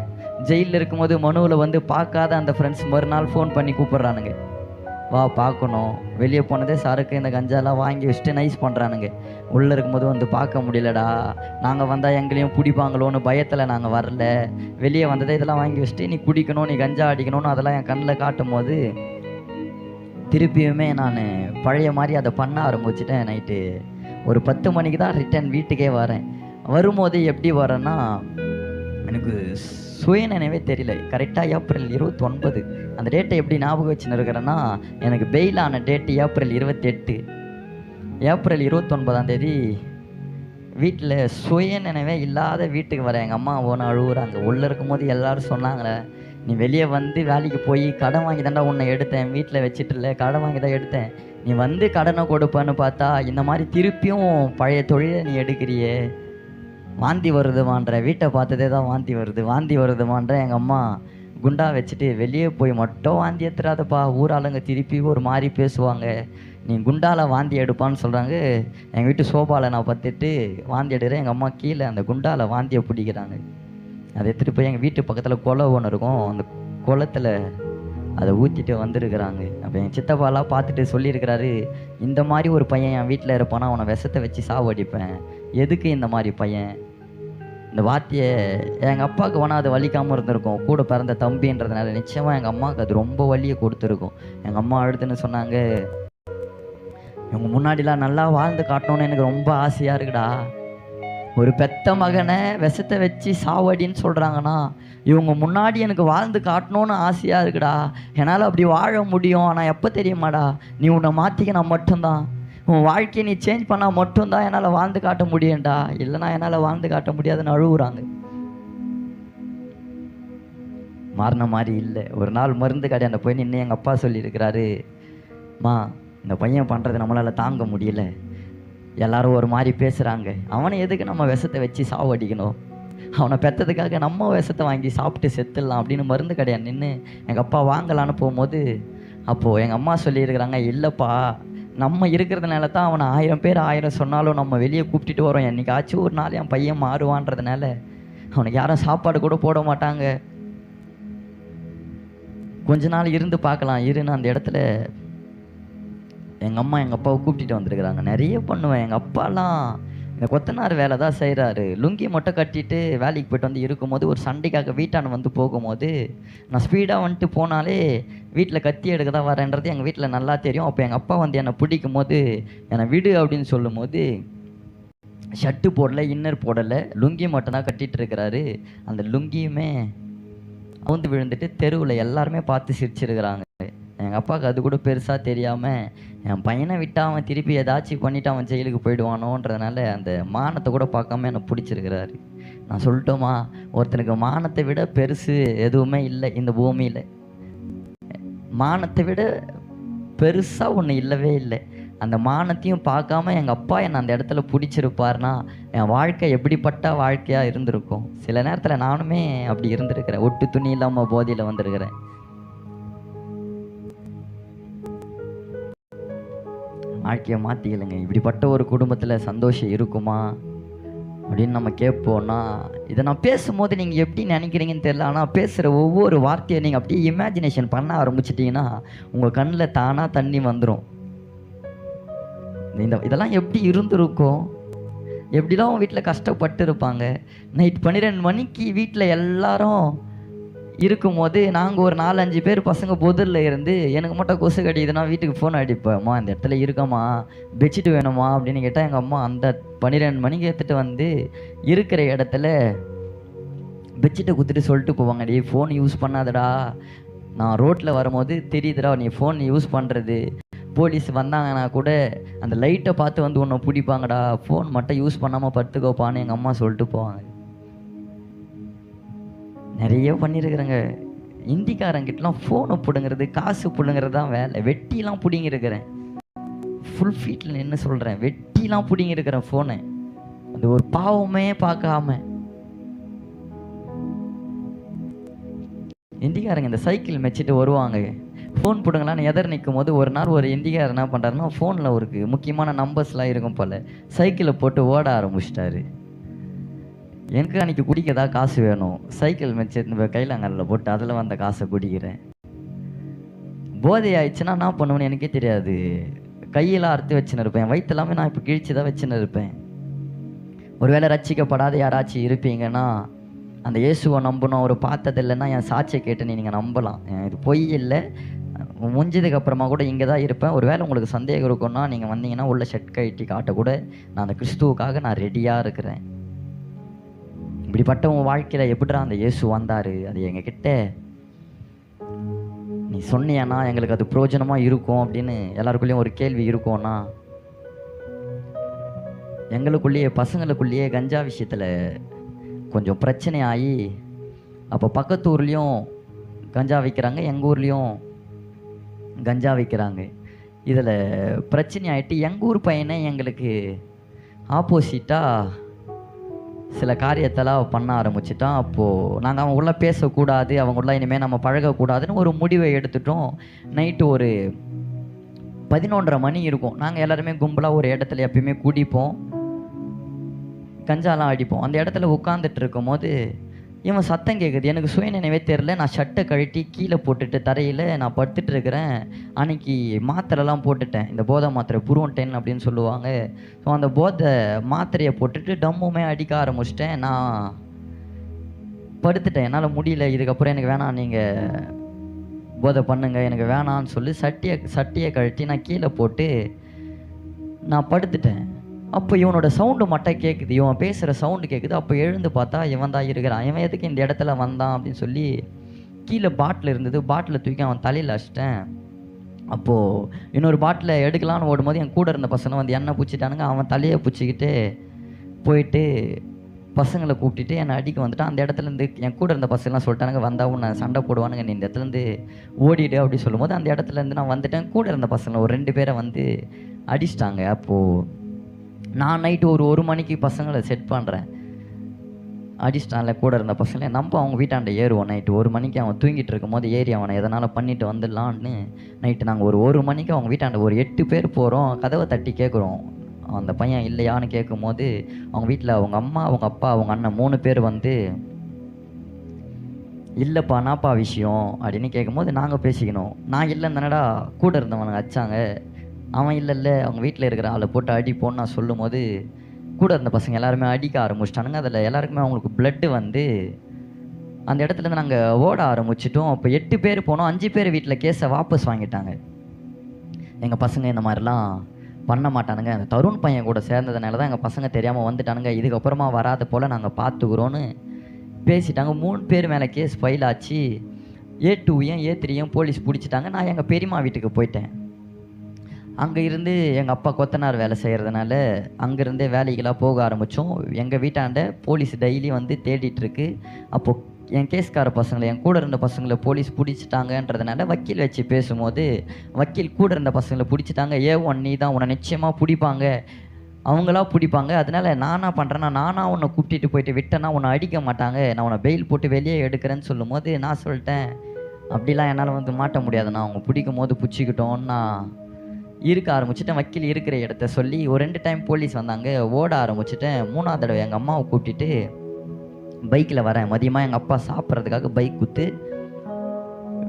ஜெயிலில் இருக்கும்போது மனுவில் வந்து பார்க்காத அந்த ஃப்ரெண்ட்ஸ் மறுநாள் ஃபோன் பண்ணி கூப்பிட்றானுங்க, வா பார்க்கணும். வெளியே போனதே சரக்கு இந்த கஞ்சாலாம் வாங்கி வச்சுட்டு நைஸ் பண்ணுறானுங்க. உள்ளே இருக்கும்போது வந்து பார்க்க முடியலடா, நாங்கள் வந்தால் எங்களையும் பிடிப்பாங்களோன்னு பயத்தில் நாங்கள் வரல. வெளியே வந்ததே இதெல்லாம் வாங்கி வச்சுட்டு நீ குடிக்கணும், நீ கஞ்சா அடிக்கணும்னு அதெல்லாம் என் கண்ணில் காட்டும் போது திருப்பியுமே நான் பழைய மாதிரி அதை பண்ண ஆரம்பிச்சிட்டேன். நைட்டு ஒரு 10 மணிக்கு தான் ரிட்டர்ன் வீட்டுக்கே வரேன். வரும்போது எப்படி வரேன்னா, எனக்கு சுயநினைவே தெரியல. கரெக்டாக ஏப்ரல் 29 அந்த டேட்டை எப்படி ஞாபகம் வச்சுன்னு இருக்கிறேன்னா, எனக்கு பெயிலான டேட்டு ஏப்ரல் 28. ஏப்ரல் 29 வீட்டில் சுயநினைவே இல்லாத வீட்டுக்கு வரேன். எங்கள் அம்மா ஒன்று அழுகுறாங்க. உள்ளே இருக்கும்போது எல்லோரும் சொன்னாங்களே, நீ வெளியே வந்து வேலைக்கு போய் கடன் வாங்கி தாண்டா உன்னை எடுத்தேன், வீட்டில் வச்சுட்டு இல்லை, கடன் வாங்கி தான் எடுத்தேன். நீ வந்து கடனை கொடுப்பேன்னு பார்த்தா இந்த மாதிரி திருப்பியும் பழைய தொழிலை நீ எடுக்கிறியே, வாந்தி வருதுமான்ற, வீட்டை பார்த்ததே தான் வாந்தி வருதுமான்ற. எங்கள் அம்மா குண்டா வச்சுட்டு, வெளியே போய் மட்டும் வாந்தி எடுத்துறாதப்பா, ஊராளுங்க திருப்பி ஒரு மாதிரி பேசுவாங்க, நீ குண்டாவில் வாந்தி எடுப்பான்னு சொல்கிறாங்க. எங்கள் வீட்டு சோபாவில் நான் பார்த்துட்டு வாந்தி எடுக்கிறேன். எங்கள் அம்மா கீழே அந்த குண்டாவில் வாந்தியை பிடிக்கிறாங்க. அதை எடுத்துகிட்டு போய் எங்கள் வீட்டு பக்கத்தில் குளம் ஒன்று இருக்கும், அந்த குளத்தில் அதை ஊற்றிட்டு வந்திருக்கிறாங்க. அப்போ என் சித்தப்பாலாம் பார்த்துட்டு சொல்லியிருக்கிறாரு, இந்த மாதிரி ஒரு பையன் என் வீட்டில் இருப்பானா அவனை விஷத்தை வச்சு சாவடிப்பேன், எதுக்கு இந்த மாதிரி பையன். இந்த வார்த்தையை எங்கள் அப்பாவுக்கு வேணால் அது வலிக்காமல் இருந்திருக்கும், கூட பிறந்த தம்பின்றதுனால நிச்சயமாக எங்கள் அம்மாவுக்கு அது ரொம்ப வலியை கொடுத்துருக்கும். எங்கள் அம்மா அழுதுன்னு சொன்னாங்க, இவங்க முன்னாடிலாம் நல்லா வாழ்ந்து காட்டணும்னு எனக்கு ரொம்ப ஆசையாக இருக்குடா. ஒரு பெத்த மகனை விஷத்தை வச்சு சாவடின்னு சொல்கிறாங்கன்னா, இவங்க முன்னாடி எனக்கு வாழ்ந்து காட்டணும்னு ஆசையாக இருக்குடா, என்னால் அப்படி வாழ முடியும். ஆனால் எப்போ தெரியுமாடா, நீ உன்னை மாற்றிக்க நான் மட்டும்தான், உன் வாழ்க்கையை நீ சேஞ்ச் பண்ணால் மட்டும்தான் என்னால் வாழ்ந்து காட்ட முடியும்டா, இல்லைனா என்னால் வாழ்ந்து காட்ட முடியாதுன்னு அழுகுறாங்க. மாறின மாதிரி இல்லை. ஒரு நாள் மருந்து கடையாண்ட போய் நின்று எங்கள் அப்பா சொல்லியிருக்கிறாரு, மா இந்த பையன் பண்ணுறது நம்மளால் தாங்க முடியல, எல்லாரும் ஒரு மாதிரி பேசுகிறாங்க, அவனை எதுக்கு நம்ம விஷத்தை வச்சு சாவடிக்கணும், அவனை பெற்றதுக்காக நம்ம விஷத்தை வாங்கி சாப்பிட்டு செத்துடலாம் அப்படின்னு மருந்து கடையா நின்று எங்கள் அப்பா வாங்கலான்னு போகும்போது, அப்போது எங்கள் அம்மா சொல்லியிருக்கிறாங்க, இல்லைப்பா நம்ம இருக்கிறதுனால தான் அவனை 1000 பேர் 1000 சொன்னாலும் நம்ம வெளியே கூப்பிட்டுட்டு வரோம், என்னைக்காச்சும் ஒரு நாள் என் பையன் மாறுவான்றதுனால அவனுக்கு யாரும் சாப்பாடு கூட போட மாட்டாங்க, கொஞ்ச நாள் இருந்து பார்க்கலாம் இருன்னு அந்த இடத்துல எங்கள் அம்மா எங்கள் அப்பாவை கூப்பிட்டுட்டு வந்திருக்கிறாங்க. நிறைய பண்ணுவேன். எங்கள் அப்பாலாம் இந்த கொத்தனார் வேலை தான் செய்கிறாரு. லுங்கி மட்டும் கட்டிட்டு வேலைக்கு போய்ட்டு வந்து இருக்கும்போது ஒரு சண்டைக்காக வீட்டான வந்து போகும்போது நான் ஸ்பீடாக வந்துட்டு போனாலே வீட்டில் கத்தி எடுக்க தான் வரேன்றது எங்கள் வீட்டில் நல்லா தெரியும். அப்போ எங்கள் அப்பா வந்து என்னை பிடிக்கும் போது என்னை விடு அப்படின்னு சொல்லும் போது ஷர்ட்டு போடலை, இன்னர் போடலை, லுங்கி மட்டும் தான் கட்டிகிட்டு இருக்கிறாரு. அந்த லுங்கியுமே அவுந்து விழுந்துட்டு தெருவில் எல்லாருமே பார்த்து சிரிச்சிருக்கிறாங்க. எங்கள் அப்பாவுக்கு அது கூட பெருசாக தெரியாமல் என் பையனை விட்டால் அவன் திருப்பி ஏதாச்சும் பண்ணிவிட்டு அவன் ஜெயிலுக்கு போயிடுவானோன்றதுனால அந்த மானத்தை கூட பார்க்காம என்னை பிடிச்சிருக்கிறாரு. நான் சொல்லட்டோமா, ஒருத்தனுக்கு மானத்தை விட பெருசு எதுவுமே இல்லை இந்த பூமியில். மானத்தை விட பெருசாக ஒன்று இல்லவே இல்லை. அந்த மானத்தையும் பார்க்காம எங்கள் அப்பா என்னை அந்த இடத்துல பிடிச்சிருப்பார்னா என் வாழ்க்கை எப்படிப்பட்ட வாழ்க்கையாக இருந்திருக்கும். சில நேரத்தில் நானுமே அப்படி இருந்திருக்கிறேன், ஒட்டு துணி இல்லாமல் போதையில் வந்திருக்கிறேன். வாழ்க்கையை மாற்றிக்கலைங்க. இப்படிப்பட்ட ஒரு குடும்பத்தில் சந்தோஷம் இருக்குமா அப்படின்னு நம்ம கேட்போன்னா, இதை நான் பேசும்போது நீங்கள் எப்படி நினைக்கிறீங்கன்னு தெரியல, ஆனால் பேசுகிற ஒவ்வொரு வார்த்தையை நீங்கள் அப்படியே இமேஜினேஷன் பண்ண ஆரம்பிச்சிட்டிங்கன்னா உங்கள் கண்ணில் தானாக தண்ணி வந்துடும். இதெல்லாம் எப்படி இருந்திருக்கும், எப்படிலாம் உங்கள் வீட்டில் கஷ்டப்பட்டு இருப்பாங்க. நைட் 12 மணிக்கு வீட்டில் எல்லாரும் இருக்கும்போது நாங்கள் ஒரு 4-5 பேர் பசங்க பொதுரில் இருந்து எனக்கு மட்டும் கொசு கடிக்குதுன்னா வீட்டுக்கு ஃபோன் அடிப்பேம்மா, இந்த இடத்துல இருக்கம்மா, பெட்ஷீட் வேணுமா அப்படின்னு கேட்டால் எங்கள் அம்மா அந்த 12 மணிக்கு எடுத்துகிட்டு வந்து இருக்கிற இடத்துல பெட்ஷீட்டை குத்துட்டு சொல்லிட்டு போவாங்க, டே ஃபோன் யூஸ் பண்ணாதடா, நான் ரோட்டில் வரும்போது தெரியுதுடா நீ ஃபோன் யூஸ் பண்ணுறது, போலீஸ் வந்தாங்கன்னா கூட அந்த லைட்டை பார்த்து வந்து உன்னை பிடிப்பாங்கடா, ஃபோன் மட்டும் யூஸ் பண்ணாமல் படுத்துக்கோப்பான்னு எங்கள் அம்மா சொல்லிட்டு போவாங்க. நிறைய பண்ணியிருக்கிறேங்க. இந்திக்காரங்கிட்டலாம் ஃபோனை பிடுங்கிறது, காசு பிடுங்கிறது தான் வேலை. வெட்டிலாம் பிடிங்கிருக்கிறேன், ஃபுல் ஃபீட்டில் நின்று சொல்கிறேன், வெட்டிலாம் பிடிங்கிருக்கிறேன் ஃபோனை. அது ஒரு பாவமே பார்க்காம. இந்திக்காரங்க இந்த சைக்கிள் மெச்சிட்டு வருவாங்க, ஃபோன் போடுங்களான்னு எதிர் நிற்கும் போது ஒரு நாள் ஒரு இந்திக்காரர் என்ன பண்ணுறாருன்னா, ஃபோனில் ஒரு முக்கியமான நம்பர்ஸ்லாம் இருக்கும் போல் சைக்கிளை போட்டு ஓட ஆரம்பிச்சிட்டாரு. எனக்கு அன்றைக்கி குடிக்கதா காசு வேணும், சைக்கிள் மெச்சு இந்த கையிலங்கல்ல போட்டு அதில் வந்த காசை குடிக்கிறேன். போதை ஆயிடுச்சுன்னா என்ன பண்ணுவேன்னு எனக்கே தெரியாது. கையெல்லாம் அறுத்து வச்சுன்னு இருப்பேன், வயிற்றுலாமே நான் இப்போ கிழிச்சு தான் வச்சுன்னு இருப்பேன். ஒருவேளை ரட்சிக்கப்படாத யாராச்சும் இருப்பீங்கன்னா, அந்த இயேசுவை நம்பணும், அவர் பார்த்தது இல்லைன்னா என் சாட்சியை கேட்டு நீங்கள் நம்பலாம். இது பொய் இல்லை, முடிஞ்சதுக்கு அப்புறமா கூட இங்கே தான் இருப்பேன். ஒருவேளை உங்களுக்கு சந்தேகம் இருக்குன்னா நீங்கள் வந்தீங்கன்னா உள்ள ஷெட் கட்டி காட்டக்கூட நான் அந்த கிறிஸ்துவுக்காக நான் ரெடியாக இருக்கிறேன். இப்படிப்பட்ட உன் வாழ்க்கையில் எப்படிடா அந்த இயேசு வந்தார், அது எங்ககிட்ட நீ சொன்னியானா எங்களுக்கு அது பிரயோஜனமாக இருக்கும் அப்படின்னு எல்லாருக்குள்ளேயும் ஒரு கேள்வி இருக்கும்னா, எங்களுக்குள்ளேயே பசங்களுக்குள்ளேயே கஞ்சா விஷயத்தில் கொஞ்சம் பிரச்சனை ஆகி, அப்போ பக்கத்து ஊர்லேயும் கஞ்சா விற்கிறாங்க, எங்கள் ஊர்லேயும் கஞ்சா விற்கிறாங்க. இதில் பிரச்சனை ஆகிட்டு எங்கள் ஊர் பையனை எங்களுக்கு ஆப்போசிட்டாக சில காரியத்தெல்லாம் பண்ண ஆரம்பிச்சிட்டான். அப்போது நாங்கள் அவங்க உள்ள பேசக்கூடாது, அவங்க உள்ள இனிமேல் நம்ம பழகக்கூடாதுன்னு ஒரு முடிவை எடுத்துட்டோம். நைட்டு ஒரு 11:30 மணி இருக்கும். நாங்கள் எல்லாருமே கும்பலாக ஒரு இடத்துல எப்பயுமே குடிப்போம், கஞ்சாலாம் அடிப்போம். அந்த இடத்துல உட்காந்துட்டு இருக்கும் போது இவன் சத்தம் கேட்குது. எனக்கு சுயநினைவே தெரில. நான் ஷர்ட்டை கழட்டி கீழே போட்டுட்டு தரையில் நான் படுத்துட்டு இருக்கிறேன். அன்னைக்கு மாத்திரைலாம் போட்டுட்டேன், இந்த போதை மாத்திரை புருவன்டேன் அப்படின்னு சொல்லுவாங்க. ஸோ அந்த போதை மாத்திரையை போட்டுட்டு டம்முமே அடிக்க ஆரம்பிச்சிட்டேன். நான் படுத்துட்டேன், என்னால் முடியல, இதுக்கப்புறம் எனக்கு வேணாம், நீங்கள் போதை பண்ணுங்க, எனக்கு வேணான்னு சொல்லி சட்டியை கழட்டி நான் கீழே போட்டு நான் படுத்துட்டேன். அப்போ இவனோட சவுண்டு மட்டும் கேட்குது, இவன் பேசுகிற சவுண்டு கேட்குது. அப்போ எழுந்து பார்த்தா இவன் தான் இருக்கிறான். இவன் எதுக்கு இந்த இடத்துல வந்தான் அப்படின்னு சொல்லி கீழே பாட்டில் இருந்தது, பாட்டிலை தூக்கி அவன் தலையில் அடிச்சிட்டேன். அப்போது இன்னொரு பாட்டிலை எடுக்கலான்னு ஓடும்போது என் கூட இருந்த பசங்க வந்து எண்ணெய் பிடிச்சிட்டானுங்க. அவன் தலையை பிடிச்சிக்கிட்டு போயிட்டு பசங்களை கூப்பிட்டுட்டு என்னை அடிக்க வந்துட்டான். அந்த இடத்துலேருந்து என் கூட இருந்த பசங்களாம் சொல்லிட்டானுங்க, வந்தால் உன்னை சண்டை போடுவானுங்க, நீ இந்த இடத்துலேருந்து ஓடிடு அப்படி சொல்லும்போது அந்த இடத்துலேருந்து நான் வந்துட்டேன். கூட இருந்த பசங்களை ஒரு 2 பேரை வந்து அடிச்சிட்டாங்க. அப்போது நான் நைட்டு ஒரு மணிக்கு பசங்களை செட் பண்ணுறேன். அடிச்சிட்டான்ல கூட இருந்த பசங்களை, நம்ம அவங்க வீட்டாண்ட ஏறுவோம். நைட்டு 1 மணிக்கு அவன் தூங்கிட்டு இருக்கும் போது ஏறி அவனை எதனால் பண்ணிட்டு வந்துடலான்னு நைட்டு நாங்கள் ஒரு மணிக்கு அவங்க வீட்டாண்ட ஒரு 8 பேர் போகிறோம். கதவை தட்டி கேட்குறோம், அந்த பையன் இல்லையான்னு கேட்கும் போது அவங்க வீட்டில் அவங்க அம்மா, அவங்க அப்பா, அவங்க அண்ணன் 3 பேர் வந்து, இல்லைப்பா நாப்பா விஷயம் அப்படின்னு கேட்கும்போது நாங்கள் பேசிக்கணும். நான் இல்லைன்னு தானடா கூட இருந்தவனுங்க அடிச்சாங்க, அவன் இல்லை அவங்க வீட்டில் இருக்கிற ஆளை போட்டு அடிப்போன்னு நான் சொல்லும் போது கூட இருந்த பசங்க எல்லாருமே அடிக்க ஆரம்பிச்சிட்டானுங்க. அதில் எல்லாருக்குமே அவங்களுக்கு பிளட்டு வந்து அந்த இடத்துலேருந்து நாங்கள் ஓட ஆரம்பிச்சிட்டோம். அப்போ 8 பேர் போனோம், 5 பேர் வீட்டில் கேஸை வாபஸ் வாங்கிட்டாங்க. எங்கள் பசங்க இந்த மாதிரிலாம் பண்ண மாட்டானுங்க, அந்த தருண் பையன் கூட சேர்ந்ததுனால தான் எங்கள் பசங்க தெரியாமல் வந்துட்டானுங்க, இதுக்கப்புறமா வராத போல் நாங்கள் பார்த்துக்குறோன்னு பேசிட்டாங்க. 3 பேர் மேலே கேஸ் ஃபைல் ஆச்சு. A2யும் A3யும் போலீஸ் பிடிச்சிட்டாங்க. நான் எங்கள் பெரியம்மா வீட்டுக்கு போயிட்டேன். அங்கே இருந்து எங்கள் அப்பா கொத்தனார் வேலை செய்கிறதுனால அங்கேருந்தே வேலைகளாக போக ஆரம்பித்தோம். எங்கள் வீட்டாண்ட போலீஸ் டெய்லி வந்து தேடிட்டுருக்கு. அப்போது என் கேஸ்கார பசங்களை, என் கூட இருந்த பசங்களை போலீஸ் பிடிச்சிட்டாங்கன்றதுனால வக்கீல் வச்சு பேசும்போது வக்கீல் கூட இருந்த பசங்களை பிடிச்சிட்டாங்க. A1 நீ தான், உன்னை நிச்சயமாக பிடிப்பாங்க, அவங்களா பிடிப்பாங்க, அதனால் நானாக பண்ணுறேன்னா நானாக உன்னை கூப்பிட்டு போயிட்டு விட்டேன்னா உன்னை அடிக்க மாட்டாங்க, நான் உன்னை பெயில் போட்டு வெளியே எடுக்கிறேன்னு சொல்லும் போது நான் சொல்லிட்டேன், அப்படிலாம் என்னால் வந்து மாட்ட முடியாதுண்ணா, அவங்க பிடிக்கும் போது பிடிச்சிக்கிட்டோன்னு நான் இருக்க ஆரம்பிச்சிட்டேன். வக்கீல் இருக்கிற இடத்த சொல்லி ஒரு 2 டைம் போலீஸ் வந்தாங்க, ஓட ஆரம்பிச்சிட்டேன். 3ஆவது தடவை எங்கள் அம்மாவை கூப்பிட்டுட்டு பைக்கில் வரேன். மதியமாக எங்கள் அப்பா சாப்பிட்றதுக்காக பைக் குத்து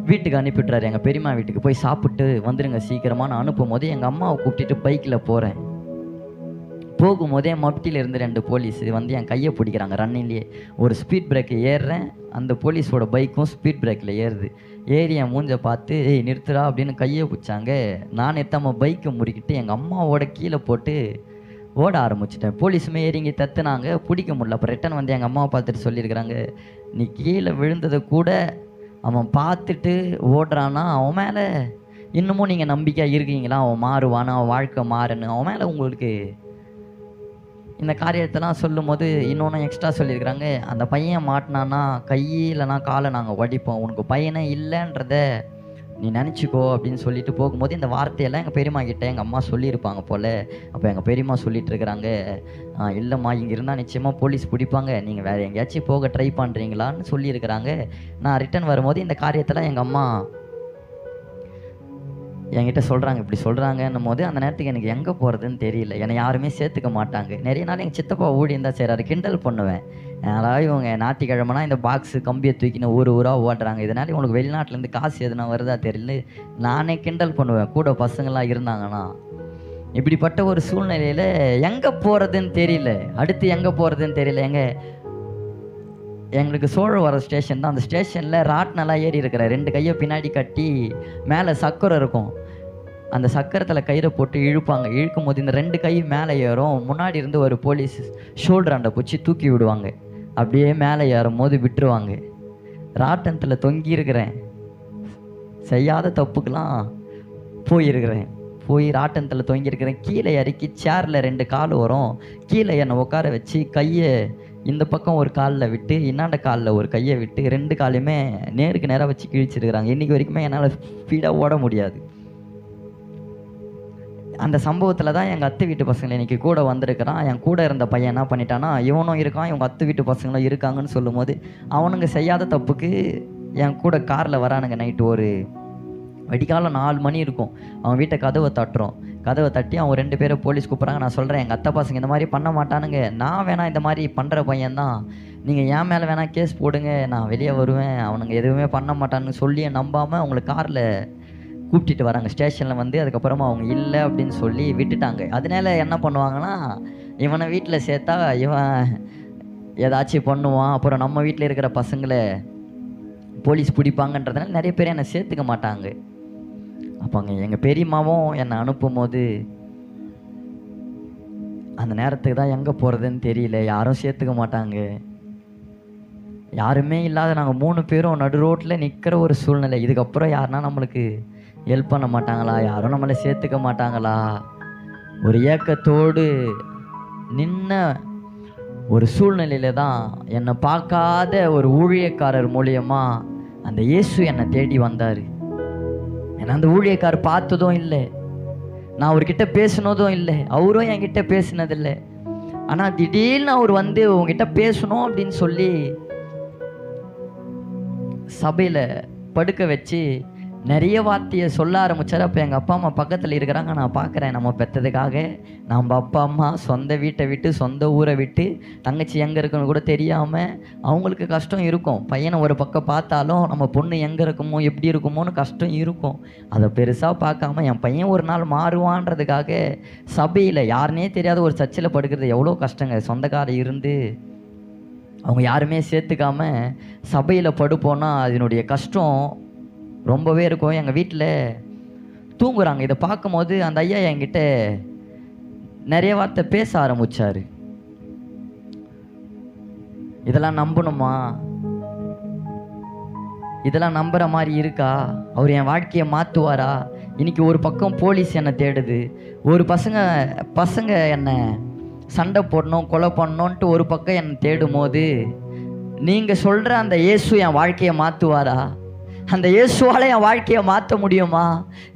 வீட்டுக்கு அனுப்பிவிட்றாரு. எங்கள் பெரியம்மா வீட்டுக்கு போய் சாப்பிட்டு வந்துடுங்க சீக்கிரமாக நான் அனுப்பும் போது எங்கள் அம்மாவை கூப்பிட்டுட்டு பைக்கில் போகிறேன். போகும்போதே மப்டியில் இருந்து 2 போலீஸ் வந்து என் கையை பிடிக்கிறாங்க ரன்னிங்லேயே. ஒரு ஸ்பீட் பிரேக்கு ஏறுறேன், அந்த போலீஸோட பைக்கும் ஸ்பீட் பிரேக்கில் ஏறுது. ஏறி என் மூஞ்சை பார்த்து ஏய் நிறுத்துறா அப்படின்னு கையை பிடிச்சாங்க. நான் நிறுத்தாமல் பைக்கை முறிக்கிட்டு எங்கள் அம்மாவோட கீழே போட்டு ஓட ஆரம்பிச்சிட்டேன். போலீஸுமே ஏறிங்கி தத்துனாங்க, பிடிக்க முடியல. அப்போ ரிட்டன் வந்து எங்கள் அம்மாவை பார்த்துட்டு சொல்லியிருக்கிறாங்க, நீ கீழே விழுந்ததை கூட அவன் பார்த்துட்டு ஓடுறான்னா அவன் மேலே இன்னமும் நீங்கள் நம்பிக்கையாக இருக்கீங்களா, அவன் மாறுவானா, அவன் வாழ்க்கை மாறுன்னு, அவன் மேலே உங்களுக்கு இந்த காரியத்தெல்லாம் சொல்லும் போது இன்னொன்று எக்ஸ்ட்ரா சொல்லியிருக்கிறாங்க, அந்த பையன் மாட்டினான்னா கை இல்லைனா காலை நாங்கள் உடைப்போம், உனக்கு பையனே இல்லைன்றத நீ நினச்சிக்கோ அப்படின்னு சொல்லிட்டு போகும்போது இந்த வார்த்தையெல்லாம் எங்கள் பெரியம்மா கிட்ட எங்கள் அம்மா சொல்லியிருப்பாங்க போல். அப்போ எங்கள் பெரியம்மா சொல்லிட்டு இருக்கிறாங்க, இல்லைம்மா இங்கே இருந்தால் நிச்சயமாக போலீஸ் பிடிப்பாங்க, நீங்கள் வேறு எங்கேயாச்சும் போக ட்ரை பண்ணுறீங்களான்னு சொல்லியிருக்கிறாங்க. நான் ரிட்டன் வரும்போது இந்த காரியத்தெல்லாம் எங்கள் அம்மா என்கிட்ட சொல்கிறாங்க, இப்படி சொல்கிறாங்கன்னும் போது அந்த நேரத்துக்கு எனக்கு எங்கே போகிறதுன்னு தெரியல. என்னை யாருமே சேர்த்துக்க மாட்டாங்க. நிறைய நாள் எங்கள் சித்தப்பா ஊழியம் தான் செய்கிறாரு, கிண்டல் பண்ணுவேன். அதனால் இவங்க ஞாயிற்றுக்கிழமைனா இந்த பாக்ஸு கம்பியை தூக்கின்னு ஊராக ஓடுறாங்க, இதனால் இவங்களுக்கு வெளிநாட்டிலேருந்து காசு எதுனா வருதா தெரியல, நானே கிண்டல் பண்ணுவேன் கூட பசங்களாம் இருந்தாங்கன்னா. இப்படிப்பட்ட ஒரு சூழ்நிலையில் எங்கே போகிறதுன்னு தெரியல, அடுத்து எங்கே போகிறதுன்னு தெரியல. எங்களுக்கு சோழவரம் ஸ்டேஷன் தான். அந்த ஸ்டேஷனில் ராட்னெல்லாம் ஏறி இருக்கிற 2 கையை பின்னாடி கட்டி மேலே சக்கரம் இருக்கும், அந்த சக்கரத்தில் கயிறை போட்டு இழுப்பாங்க. இழுக்கும் போது இந்த 2 கை மேலே ஏறும், முன்னாடி இருந்து ஒரு போலீஸ் ஷோல்டராண்டை பிடிச்சி தூக்கி விடுவாங்க. அப்படியே மேலே ஏறும் போது விட்டுருவாங்க. ராட்டனத்தில் தொங்கி இருக்கிறேன், செய்யாத தப்புக்கெலாம் போயிருக்கிறேன். போய் ராட்டனத்தில் தொங்கியிருக்கிறேன். கீழே இறக்கி சேரில் 2 கால் வரும், கீழே என்னை உட்கார வச்சு கையை இந்த பக்கம் ஒரு காலில் விட்டு இன்னாண்ட காலில் ஒரு கையை விட்டு 2 காலையுமே நேருக்கு நேராக வச்சு கிழிச்சிருக்கிறாங்க. இன்றைக்கி வரைக்குமே என்னால் ஸ்பீடாக ஓட முடியாது. அந்த சம்பவத்தில் தான் எங்கள் அத்தை வீட்டு பசங்களை இன்றைக்கி கூட வந்திருக்கிறான். என் கூட இருந்த பையன் என்ன பண்ணிட்டான்னா, இவனும் இருக்கான் இவங்க அத்தை வீட்டு பசங்களும் இருக்காங்கன்னு சொல்லும் போது அவனுங்க செய்யாத தப்புக்கு என் கூட காரில் வரானுங்க. நைட்டு ஒரு வெடிக்காலம் 4 மணி இருக்கும். அவன் வீட்டை கதவை தட்டுறோம். கதவை தட்டி அவங்க 2 பேரை போலீஸ் கூப்பிட்றாங்க. நான் சொல்கிறேன், எங்கள் அத்தை பசங்க இந்த மாதிரி பண்ண மாட்டானுங்க, நான் வேணா இந்த மாதிரி பண்ணுற பையன்தான், நீங்கள் என் மேலே வேணால் கேஸ் போடுங்க, நான் வெளியே வருவேன், அவனுங்க எதுவுமே பண்ண மாட்டானுங்க சொல்லி நம்பாமல் அவங்கள காரில் கூப்பிட்டுட்டு வராங்க ஸ்டேஷனில் வந்து. அதுக்கப்புறமா அவங்க இல்லை அப்படின்னு சொல்லி விட்டுட்டாங்க. அதனால என்ன பண்ணுவாங்கன்னா, இவனை வீட்டில் சேர்த்தா இவன் ஏதாச்சும் பண்ணுவான், அப்புறம் நம்ம வீட்டில் இருக்கிற பசங்களை போலீஸ் பிடிப்பாங்கன்றதுனால நிறைய பேர் என்னை சேர்த்துக்க மாட்டாங்க. அப்போ அங்கே எங்கள் பெரியம்மாவும் என்னை அனுப்பும் போது அந்த நேரத்துக்கு தான் எங்கே போகிறதுன்னு தெரியல, யாரும் சேர்த்துக்க மாட்டாங்க, யாருமே இல்லாத நாங்கள் 3 பேரும் நடு ரோட்டில் நிற்கிற ஒரு சூழ்நிலை. இதுக்கப்புறம் யாருன்னா நம்மளுக்கு ஹெல்ப் பண்ண மாட்டாங்களா, யாரும் நம்மளை சேர்த்துக்க மாட்டாங்களா, ஒரு ஏக்கத்தோடு நின்ன ஒரு சூழ்நிலையில தான் என்னை பார்க்காத ஒரு ஊழியக்காரர் மூலியமா அந்த இயேசு என்னை தேடி வந்தார். ஏன்னா அந்த ஊழியக்காரர் பார்த்ததும் இல்லை, நான் அவர்கிட்ட பேசினதும் இல்லை, அவரும் என்கிட்ட பேசினதில்லை. ஆனால் திடீர்னு அவர் வந்து உங்ககிட்ட பேசணும் அப்படின்னு சொல்லி சபையில் படுக்க வச்சு நிறைய வார்த்தையை சொல்ல ஆரம்பித்தார். அப்போ எங்கள் அப்பா அம்மா பக்கத்தில் இருக்கிறாங்க, நான் பார்க்குறேன். நம்ம பெற்றதுக்காக நம்ம அப்பா அம்மா சொந்த வீட்டை விட்டு சொந்த ஊரை விட்டு தங்கச்சி எங்கே இருக்குன்னு கூட தெரியாமல் அவங்களுக்கு கஷ்டம் இருக்கும். பையனை ஒரு பக்கம் பார்த்தாலும் நம்ம பொண்ணு எங்கே இருக்குமோ எப்படி இருக்குமோன்னு கஷ்டம் இருக்கும். அதை பெருசாக பார்க்காம என் பையன் ஒரு நாள் மாறுவான்றதுக்காக சபையில் யாருனே தெரியாத ஒரு சர்ச்சில் படுக்கிறது எவ்வளோ கஷ்டங்க. சொந்தக்காரர் இருந்து அவங்க யாருமே சேர்த்துக்காம சபையில் படுப்போன்னா அதனுடைய கஷ்டம் ரொம்பவே இருக்கும். எங்கள் வீட்டில் தூங்குறாங்க. இதை பார்க்கும்போது அந்த ஐயா என்கிட்ட நிறைய வார்த்தை பேச ஆரம்பித்தார். இதெல்லாம் நம்பணுமா, இதெல்லாம் நம்புகிற மாதிரி இருக்கா, அவர் என் வாழ்க்கையை மாற்றுவாரா, இன்றைக்கி ஒரு பக்கம் போலீஸ் என்னை தேடுது, ஒரு பசங்க என்னை சண்டை போடணும் கொலை பண்ணணுன்ட்டு ஒரு பக்கம் என்னை தேடும் போது நீங்கள் சொல்கிற அந்த இயேசு என் வாழ்க்கையை மாற்றுவாரா, அந்த இயேசுவால் என் வாழ்க்கையை மாற்ற முடியுமா,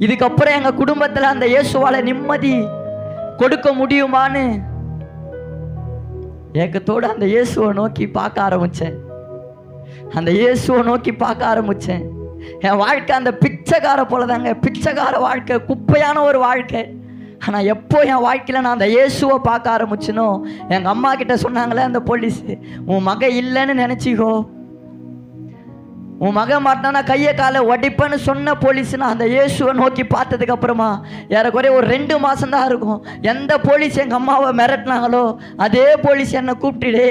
இதுக்கப்புறம் எங்கள் குடும்பத்தில் அந்த இயேசுவால் நிம்மதி கொடுக்க முடியுமான்னு ஏக்கத்தோடு அந்த இயேசுவை நோக்கி பார்க்க ஆரம்பித்தேன். அந்த இயேசுவை நோக்கி பார்க்க ஆரம்பித்தேன். என் வாழ்க்கை அந்த பிச்சைக்கார போல தாங்க, பிச்சைக்கார வாழ்க்கை, குப்பையான ஒரு வாழ்க்கை. ஆனால் எப்போ என் வாழ்க்கையில் நான் அந்த இயேசுவை பார்க்க ஆரம்பிச்சனோ, எங்கள் அம்மா கிட்ட சொன்னாங்களே அந்த போலீஸ், உன் மகன் இல்லைன்னு நினச்சிக்கோ, உன் மகன் மாட்டினா கையை காலை உடைப்பேன்னு சொன்ன போலீஸ் நான் அந்த இயேசுவை நோக்கி பார்த்ததுக்கு அப்புறமா ஏறக்குறைய ஒரு 2 மாதம் தான் இருக்கும். எந்த போலீஸ் எங்கள் அம்மாவை மிரட்டினாங்களோ அதே போலீஸ் என்னை கூப்பிட்டுடே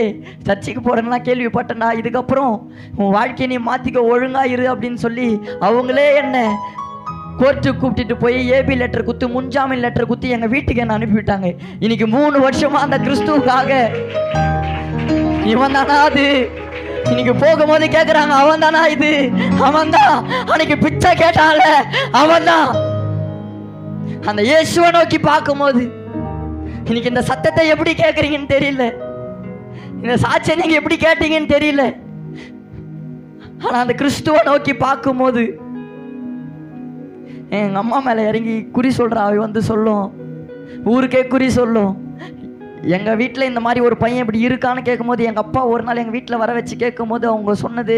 சர்ச்சைக்கு போகிறேன்னா கேள்விப்பட்டேன்னா, இதுக்கப்புறம் உன் வாழ்க்கையை நீ மாற்றிக்க ஒழுங்கா இரு அப்படின்னு சொல்லி அவங்களே என்னை கோர்ட்டுக்கு கூப்பிட்டுட்டு போய் ஏபி லெட்டர் குத்து, முன்ஜாமீன் லெட்டர் குத்தி எங்கள் வீட்டுக்கு என்ன அனுப்பிவிட்டாங்க. இன்னைக்கு 3 வருஷமா அந்த கிறிஸ்துவுக்காக இவன் தானா அது, இன்னைக்கு போகும்போது கேட்குறாங்க அவன் தானா இது, அவன் தான் அன்னைக்கு பிச்சை கேட்டால அவன் தான். அந்த இயேசுவை நோக்கி பார்க்கும்போது இன்னைக்கு இந்த சத்தத்தை எப்படி கேட்குறீங்கன்னு தெரியல, இந்த சாட்சியை நீங்க எப்படி கேட்டீங்கன்னு தெரியல. ஆனா அந்த கிறிஸ்துவை நோக்கி பார்க்கும்போது எங்க அம்மா மேல இறங்கி குறி சொல்ற ஆவி வந்து சொல்லும், ஊருக்கே குறி சொல்லும். எங்க வீட்டில் இந்த மாதிரி ஒரு பையன் இப்படி இருக்கான்னு கேட்கும்போது எங்க அப்பா ஒரு நாள் எங்க வீட்டில் வர வச்சு கேட்கும்போது அவங்க சொன்னது,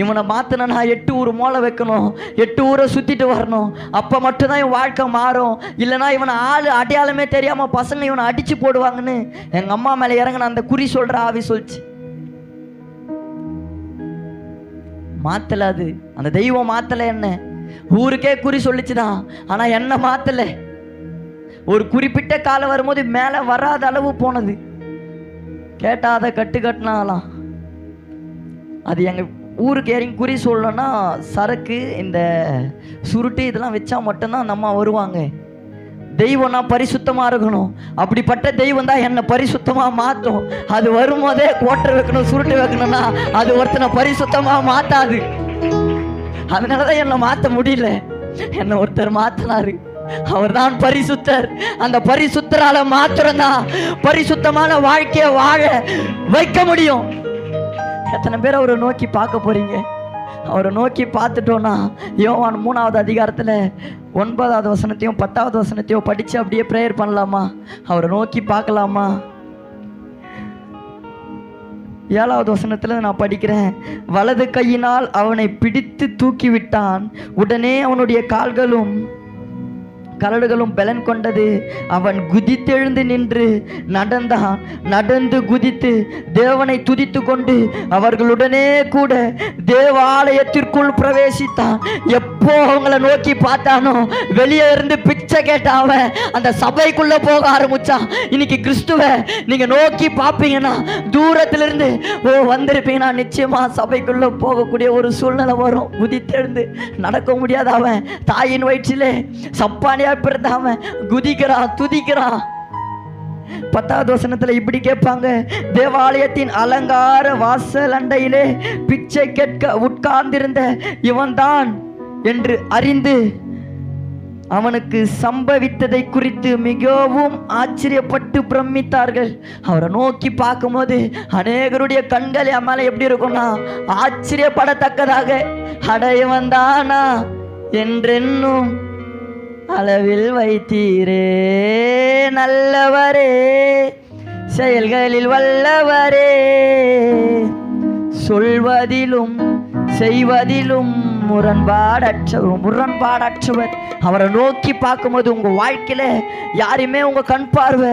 இவனை மாத்தினா 8 ஊர் மோளை வைக்கணும், 8 ஊரை சுத்திட்டு வரணும், அப்ப மட்டும்தான் இவன் வாழ்க்கை மாறும், இல்லைன்னா இவனை ஆளு அடையாளமே தெரியாம பசங்க இவனை அடிச்சு போடுவாங்கன்னு எங்க அம்மா மேல இறங்கின அந்த குறி சொல்ற ஆவி சொல்லிச்சு. மாத்தல, அது அந்த தெய்வம் மாத்தல, என்ன ஊருக்கே குறி சொல்லிச்சுதான், ஆனா என்ன மாத்தல. ஒரு குறிப்பிட்ட காலம் வரும்போது மேல வராத அளவு போனது. கேட்டா அதை கட்டுனாலாம். அது எங்க ஊருக்கு இறங்கி குறி சொல்லணும்னா சரக்கு இந்த சுருட்டு இதெல்லாம் வச்சா மட்டும்தான் நம்ம வருவாங்க. தெய்வம்னா பரிசுத்தமா இருக்கணும். அப்படிப்பட்ட தெய்வம் தான் என்னை பரிசுத்தமா மாற்றும். அது வரும்போதே கோட்டை வைக்கணும், சுருட்டு வைக்கணும்னா அது ஒருத்தனை பரிசுத்தமா மாத்தாது. அதனாலதான் என்னை மாத்த முடியல. என்னை ஒருத்தர் மாத்தினாரு, அவர் தான் பரிசுத்தர். அந்த பரிசுத்தரால மாத்திரம்தான் பரிசுத்தமான வாழ்க்கையை வாழ வைக்க முடியும். எத்தனை பேர் அவரை நோக்கி பார்க்க போறீங்க? அவரை நோக்கி பார்த்துட்டோன்னா யோவான் 3வது அதிகாரத்துல 9வது வசனத்தையும் 10வது வசனத்தையும் படிச்சு அப்படியே பிரேயர் பண்ணலாமா? அவரை நோக்கி பார்க்கலாமா? 7வது வசனத்துல நான் படிக்கிறேன். வலது கையினால் அவனை பிடித்து தூக்கி விட்டான். உடனே அவனுடைய கால்களும் கரடுகளும் பலன் கொண்டது. அவன் குதித்தெழுந்து நின்று நடந்தான். நடந்து குதித்து தேவனை துதித்து கொண்டு அவர்களுடனே கூட தேவாலயத்திற்குள் பிரவேசித்தான். எப்போ அவங்களை நோக்கி பார்த்தானோ வெளியே இருந்து பிச்சை கேட்டாவன் அந்த சபைக்குள்ள போக ஆரம்பிச்சான். இன்னைக்கு கிறிஸ்துவ நீங்க நோக்கி பார்ப்பீங்கன்னா தூரத்திலிருந்து வந்திருப்பீங்கன்னா நிச்சயமா சபைக்குள்ள போகக்கூடிய ஒரு சூழ்நிலை வரும். குதித்தெழுந்து நடக்க முடியாத அவன் தாயின் வயிற்றிலே சப்பானியா பிறந்தவன் குதிக்கிறான், துதிக்கிறான். 10வது வசனத்துல இப்படி கேட்பாங்க, தேவாலயத்தின் அலங்கார வாசல் அண்டையிலே பிச்சை கேட்க உட்கார்ந்திருந்த இவன்தான் என்று அறிந்து அவனுக்கு சம்பவித்ததை குறித்து மிகவும் ஆச்சரியப்பட்டு பிரமித்தார்கள். அவரை நோக்கி பார்க்கும்போது அநேகருடைய கண்கள் என் மேல எப்படி இருக்கும்னா ஆச்சரியப்படத்தக்கதாக, அடையவன் தானா என்றென்னும் அளவில் வைத்தீரே, நல்லவரே, செயல்களில் வல்லவரே, சொல்வதிலும் செய்வதிலும் முரண்பாடற்றவர். அவரை நோக்கி பார்க்கும்போது உங்க வாழ்க்கையில யாருமே உங்க கண் பார்வை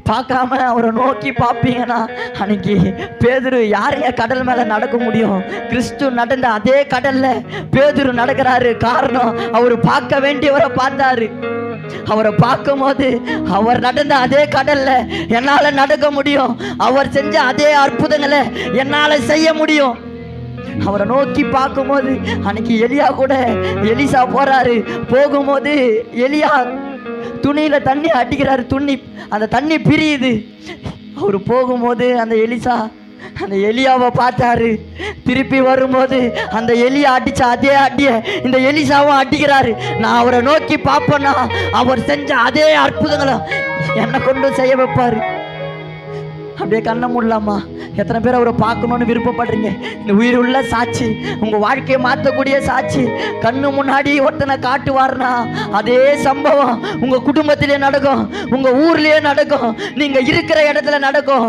பார்க்காம அவரை நோக்கி பார்ப்பீங்கன்னா அன்னைக்கு பேதுரு யாருங்க கடல் மேல நடக்க முடியும்? கிறிஸ்து நடந்த அதே கடல்ல பேதுரு நடக்கிறாரு. காரணம், அவர் பார்க்க வேண்டியவரை பார்த்தாரு. அவரை பார்க்கும் போது அவர் நடந்த அதே கடல்ல என்னால நடக்க முடியும், அவர் செஞ்ச அதே அற்புதங்களை என்னால செய்ய முடியும். அவரை நோக்கி பார்க்கும்போது அன்னைக்கு எலியா கூட எலிசா போறாரு. போகும்போது எலியா துணியில தண்ணி அடிக்கிறாரு, துணி அந்த தண்ணி பிரியுது. அவரு போகும்போது அந்த எலிசா அந்த எலியாவை பார்த்தாரு. திருப்பி வரும்போது அந்த எலியா அடிச்ச அதே அடிய இந்த எலிசாவும் அடிக்கிறாரு. நான் அவரை நோக்கி பார்ப்பேன்னா அவர் செஞ்ச அதே அற்புதங்களை என்னை கொண்டு செய்ய வைப்பாரு. அப்படியே கண்ணை மூடலாமா? எத்தனை பேர் அவரை பார்க்கணும்னு விருப்பப்படுறீங்க? இந்த உயிர் உள்ள சாட்சி, உங்க வாழ்க்கையை மாற்றக்கூடிய சாட்சி கண்ணு முன்னாடி ஒருத்தனை காட்டுவார்னா அதே சம்பவம் உங்க குடும்பத்திலே நடக்கும், உங்க ஊர்லயே நடக்கும், நீங்க இருக்கிற இடத்துல நடக்கும்.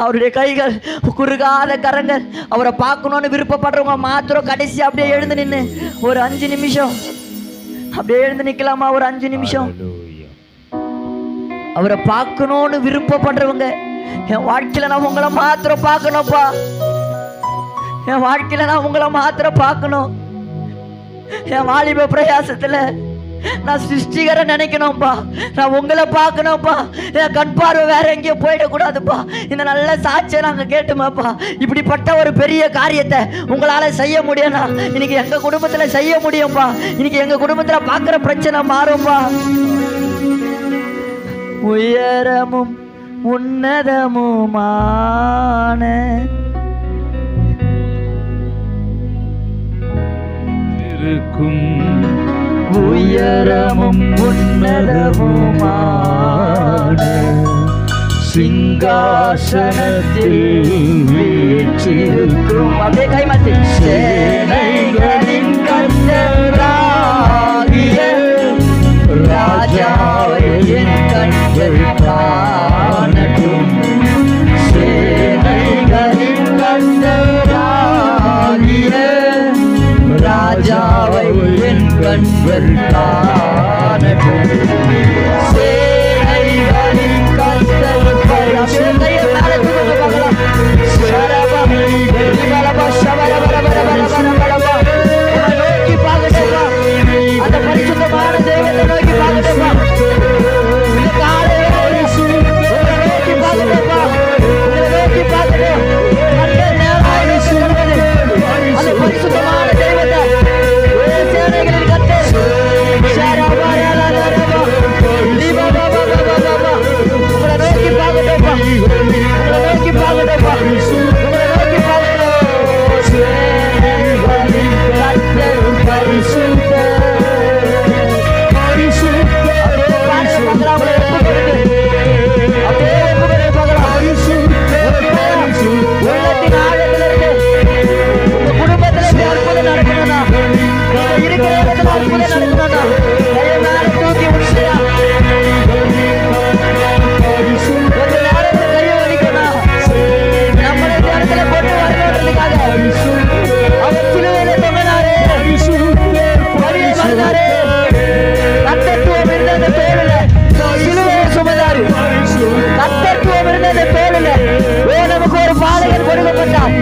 அவருடைய கைகள், குறுகாத கரங்கள். அவரை பார்க்கணும்னு விருப்பப்படுறவங்க மாத்திரம் கடைசி அப்படியே எழுந்து நின்று ஒரு 5 நிமிஷம் அப்படியே எழுந்து நிக்கலாமா? ஒரு 5 நிமிஷம். அவரை பார்க்கணும்னு விருப்பப்படுறவங்க, என் வாழ்க்கையில நான் உங்களை மாத்திரம் பார்க்கணும்ப்பா, என் வாழ்க்கையில நான் உங்களை மாத்திரம் பார்க்கணும், என் வாலிப பிரயாசத்துல நான் சிருஷ்டிகரை நினைக்கணும்ப்பா, நான் உங்களை பார்க்கணும்ப்பா, என் கண் பார்வை வேற எங்கேயும் போயிடக்கூடாதுப்பா. இந்த நல்ல சாட்சியை நாங்கள் கேட்டுமாப்பா. இப்படிப்பட்ட ஒரு பெரிய காரியத்தை உங்களால செய்ய முடியும்னா இன்னைக்கு எங்க குடும்பத்துல செய்ய முடியும்ப்பா. இன்னைக்கு எங்க குடும்பத்துல பார்க்குற பிரச்சனை மாறும்பா. உயரமும் உன்னதமுமான இருக்கும் உயரமும் உன்னதமுமான சிங்காசனத்தில் வீற்றிருக்கும். அப்படியே கைமாத்தி. சேனைகளின் கர்த்தராகிய ராஜாவை என் கண்கள் காணட்டும். சேனைகளின் கர்த்தராகிய ராஜாவை என் கண்கள் காணட்டும். சேனைகளின் கர்த்தர் அந்த பரிசுத்தமான தெய்வத்தை நோக்கி பார்க்கட்டுமா? நோக்கி பார்க்கட்டுமா? நோக்கி பார்க்கட்டும். அந்த பரிசுத்தமான தெய்வத்தை சேனைகளின் கர்த்தர் உங்களை நோக்கி பார்க்கட்டுமா? உங்களை நோக்கி பார்க்கட்டுமா? உங்களை நோக்கி பார்க்கட்டும். சேனைகளின் கர்த்தர் பரிசுத்தர். உள்ளத்தின் ஆழத்தில் இருக்கு. உங்க குடும்பத்துல அற்புதம் நடக்கணும்னா, இருக்கிற இடத்துல அற்புதம் நடக்கணும்னா மேல தூக்கி முடிச்சா கொஞ்ச நேரத்துல கைய வலிக்கணும். நம்மள இந்த இடத்துல போட்டு வரணுன்றதுக்காக அவர் சிலுவையில தொங்கினாரே, வழியை மறந்தாரே. கர்த்தத்துவம் இருந்த அந்த தோளில சிலுவையை சுமந்தாரு. கர்த்தத்துவம் இருந்த அந்த தோளில நமக்கு ஒரு பாலகன் கொடுக்கப்பட்டார்.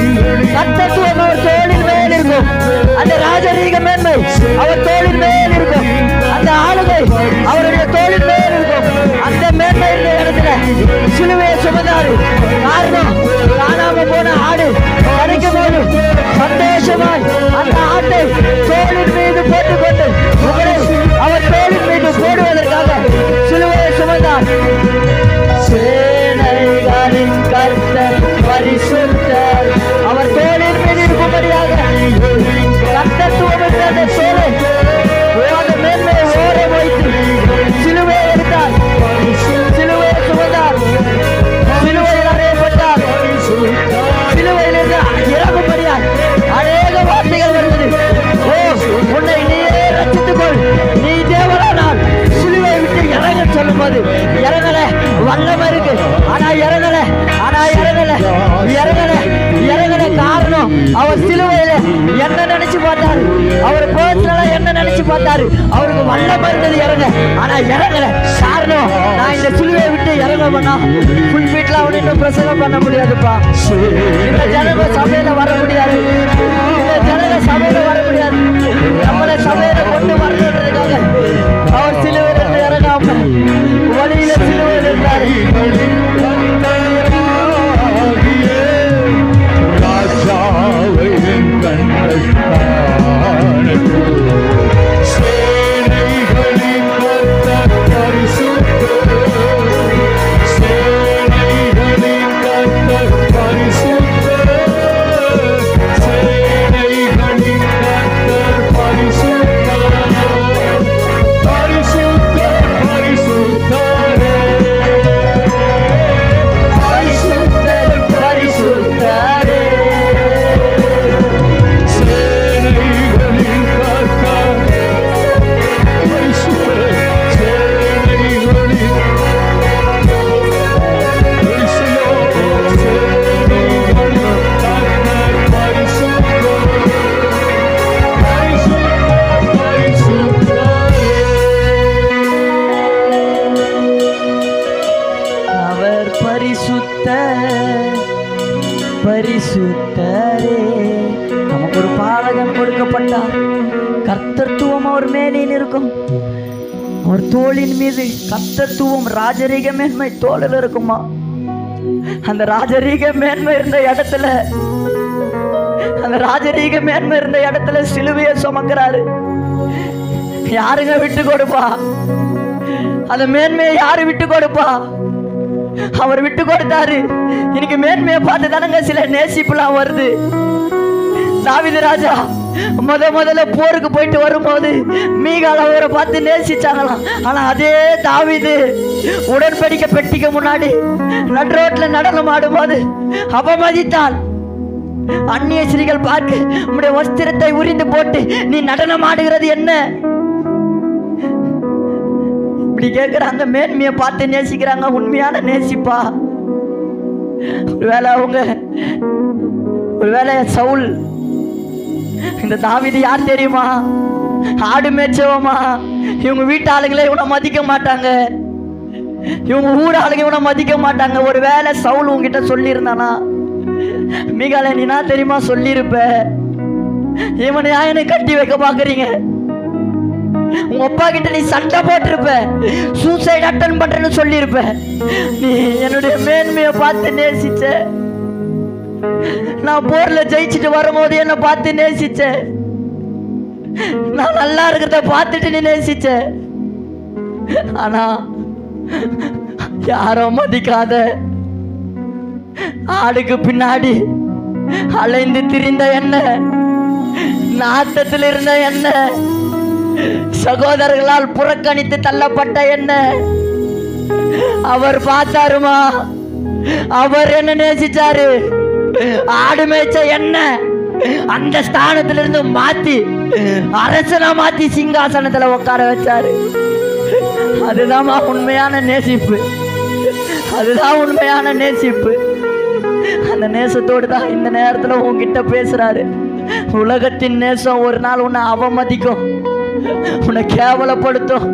கர்த்தத்துவம் அவர் தோளின் மேல் இருக்கும். அந்த ராஜரீக மேன்மை அவர் தோளின் மேல் இருக்கும். அந்த ஆளுகை அவருடைய தோளின் மேல் இருக்கும். அந்த மேன்மை இருந்த இடத்துல சிலுவையை சுமந்தாரு. காரணம், காணாம போன ஆடு கிடைக்கும் போது சந்தோஷமாய் அந்த ஆட்டை தோளின் மீது போட்டுக்கொண்டு உங்களை அவர் தோளின் மீது போடுவதற்காக சிலுவையை சுமந்தார். சேனைகளின் கர்த்தர் பரிசுத்தர். அவர் தோளின் மீது இருக்கும்படியாக கர்த்தத்துவம் என்ற அந்த தோலை அந்த மேன்மையை ஓரம் வைத்து சிலுவையை எடுத்தார். சிலுவையை சுமந்தார். சிலுவையில் அறையப்பட்டார். சிலுவையிலிருந்து இறங்கும்படியால் அநேக வார்த்தைகள் வருகிறது. ஓ, உன்னை நீயே ரட்சித்துக்கொள், நீ தேவனானால் சிலுவை விட்டு இறங்க சொல்லும் போது இறங்கல. வல்லமை இருக்கு, ஆனா இறங்கல. காரணம், அவர் சிலுவையில என்ன நினைச்சு பார்த்தாரு? அவர் பர்சனலா என்ன நினைச்சு பார்த்தாரு? அவருக்கு வல்லமை இருந்தது இறங்க, ஆனா இறங்கல. காரணம், நான் இந்த சிலுவையை விட்டு இறங்க பண்ணா ஃபுல் வீட்ல அவன் இன்னும் பிரசங்கம் பண்ண முடியாதுப்பா. இந்த ஜனங்க சபையில வர முடியாது. இந்த ஜனங்க சபையில வர முடியாது. நம்மளை சபையில கொண்டு வரணுன்றதுக்காக அவர் சிலுவையில இருந்து இறங்காம வழியில சிலுவையில் இருந்தாரு. ராஜாவை என் கண்கள் காணட்டும். சேனைகளின் கர்த்தர் பரிசுத்தர். சேனைகளின் கர்த்தர் பரிசுத்தர். சேனைகளின் கர்த்தர் பரிசுத்தர். பரிசுத்தர் பரிசுத்தரே. பரிசுத்தர் பரிசுத்தரே. சேனைகளின் கர்த்தர் பரிசுத்தர். சேனைகளின் அவர் பரிசுத்தர் பரிசுத்தரே. நமக்கு ஒரு பாலகன் கொடுக்கப்பட்டார். கர்த்தத்துவம் அவர் மேனில் இருக்கும். அவர் தோளின் மீது கர்த்தத்துவம் ராஜரீக மேன்மை தோளில் இருக்குமா? அந்த ராஜரீக மேன்மை இருந்த இடத்துல, அந்த ராஜரீக மேன்மை இருந்த இடத்துல சிலுவையை சுமக்கிறாரு. யாருங்க விட்டு கொடுப்பா? அந்த மேன்மையை யாரு விட்டு கொடுப்பா? அவர் விட்டு கொடுத்தாரு. இன்னைக்கு மேன்மையை பார்த்து தானங்க சில நேசிப்புலாம் வருது. தாவீது ராஜா முதல்ல போருக்கு போயிட்டு வரும்போது மீகால் அவரை பார்த்து நேசிச்சாங்களாம். ஆனா அதே தாவீது உடன்படிக்கை பெட்டிக்கு முன்னாடி நடு ரோட்ல நடனம் ஆடும்போது அவமதித்தாள். அந்நிய ஸ்திரீகள் பார்க்க உம்முடைய வஸ்திரத்தை உரிந்து போட்டு நீ நடனம் ஆடுகிறது என்ன? இப்படி கேட்கிறாங்க. மேன்மையை பார்த்து நேசிக்கிறாங்க. உண்மையான நேசிப்பா. ஒருவேளை சவுல் இந்த தாவீது யார் தெரியுமா? ஆடு மேய்ச்சவமா. இவங்க வீட்டு ஆளுங்களே இவனை மதிக்க மாட்டாங்க, இவங்க ஊர் ஆளுங்க இவனை மதிக்க மாட்டாங்க. ஒருவேளை சவுல் உங்ககிட்ட சொல்லியிருந்தானா, மீகால நீ நான் தெரியுமா சொல்லியிருப்ப, இவனை யானை கட்டி வைக்க பாக்குறீங்க, உங்க அப்பா கிட்ட நீ சண்டை போட்டிருப்ப, சூசைட் அட்டன் பண்றேன்னு சொல்லியிருப்ப. நீ என்னுடைய மேன்மையை பார்த்து நேசிச்ச. நான் போர்ல ஜெயிச்சுட்டு வரும்போது என்ன பார்த்து நேசிச்ச. நான் நல்லா இருக்கிறத பார்த்துட்டு நீ நேசிச்ச. ஆனா யாரோ மதிக்காத ஆடுக்கு பின்னாடி அலைந்து திரிந்த என்ன, நாட்டத்தில் இருந்த என்ன, சகோதரர்களால் புறக்கணித்து தள்ளப்பட்ட என்ன அவர் பார்த்தாருமா? அவர் என்ன நேசிச்சாரு? ஆடு மேய்ச்ச என்ன அந்த ஸ்தானத்திலிருந்து மாத்தி அரசனா மாத்தி சிங்காசனத்துல உட்கார வச்சாரு. அதுதான் உண்மையான நேசிப்பு. அதுதான் உண்மையான நேசிப்பு. அந்த நேசத்தோடு தான் இந்த நேரத்துல உன்கிட்ட பேசுறாரு. உலகத்தின் நேசம் ஒரு நாள் உன்னை அவமதிக்கும், உன்னை கேவலப்படுத்தும்,